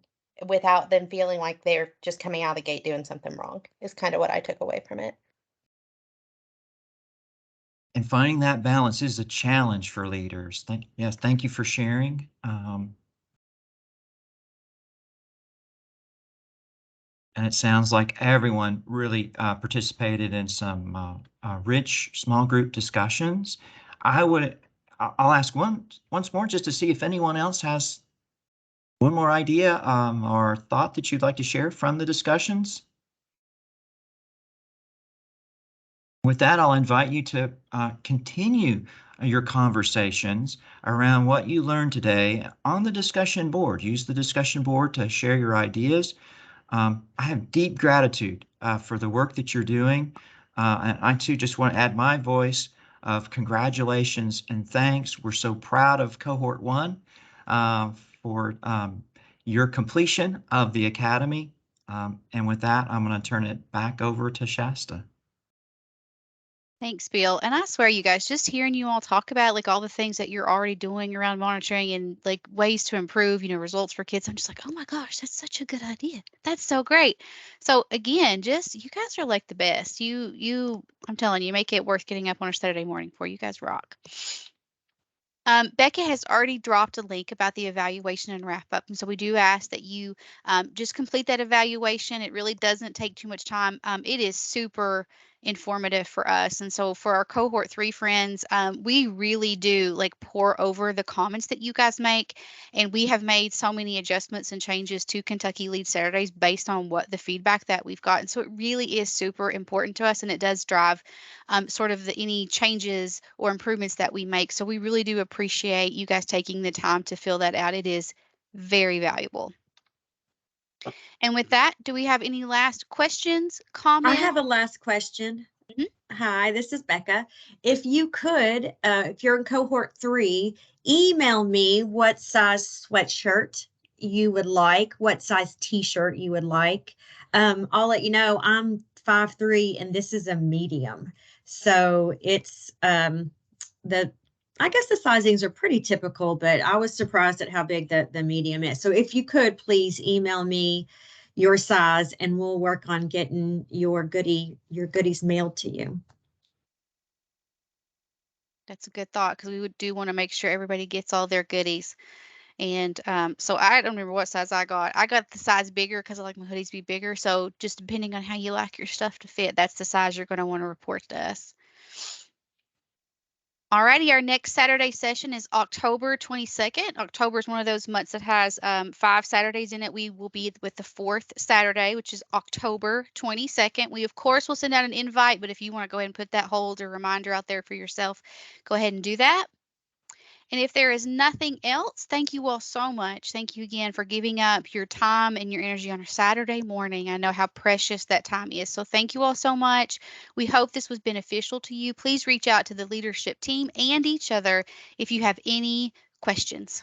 without them feeling like they're just coming out of the gate doing something wrong is kind of what I took away from it. And finding that balance is a challenge for leaders. Yes, thank you for sharing. And it sounds like everyone really participated in some rich small group discussions. I'll ask once more just to see if anyone else has one more idea or thought that you'd like to share from the discussions. With that, I'll invite you to continue your conversations around what you learned today on the discussion board. Use the discussion board to share your ideas. I have deep gratitude for the work that you're doing. And I too just want to add my voice of congratulations and thanks. We're so proud of Cohort 1 for your completion of the Academy. And with that, I'm going to turn it back over to Shasta. Thanks, Bill. And I swear, you guys, just hearing you all talk about like all the things that you're already doing around monitoring and like ways to improve, results for kids, I'm just like, oh my gosh, that's such a good idea. That's so great. So again, just you guys are like the best. I'm telling you, make it worth getting up on a Saturday morning for. You guys rock. Becca has already dropped a link about the evaluation and wrap up. And so we do ask that you just complete that evaluation. It really doesn't take too much time. It is super informative for us. And so for our cohort 3 friends, we really do like pour over the comments that you guys make. And we have made so many adjustments and changes to Kentucky Lead Saturdays based on what the feedback that we've gotten. So it really is super important to us, and it does drive sort of any changes or improvements that we make. So we really do appreciate you guys taking the time to fill that out. It is very valuable. And with that, do we have any last questions, comments? I have a last question. Mhm. Hi, this is Becca. If you could, if you're in cohort 3, email me what size sweatshirt you would like, what size t-shirt you would like. I'll let you know I'm 5'3" and this is a medium. So it's I guess the sizings are pretty typical, but I was surprised at how big the medium is. So if you could please email me your size and we'll work on getting your goodies mailed to you. That's a good thought, because we do want to make sure everybody gets all their goodies. And so I don't remember what size I got. I got the size bigger because I like my hoodies to be bigger. So just depending on how you like your stuff to fit, that's the size you're going to want to report to us. Alrighty, our next Saturday session is October 22nd. October is one of those months that has 5 Saturdays in it. We will be with the 4th Saturday, which is October 22nd. We, of course, will send out an invite, but if you want to go ahead and put that hold or reminder out there for yourself, go ahead and do that. And if there is nothing else, thank you all so much. Thank you again for giving up your time and your energy on a Saturday morning. I know how precious that time is. So thank you all so much. We hope this was beneficial to you. Please reach out to the leadership team and each other if you have any questions.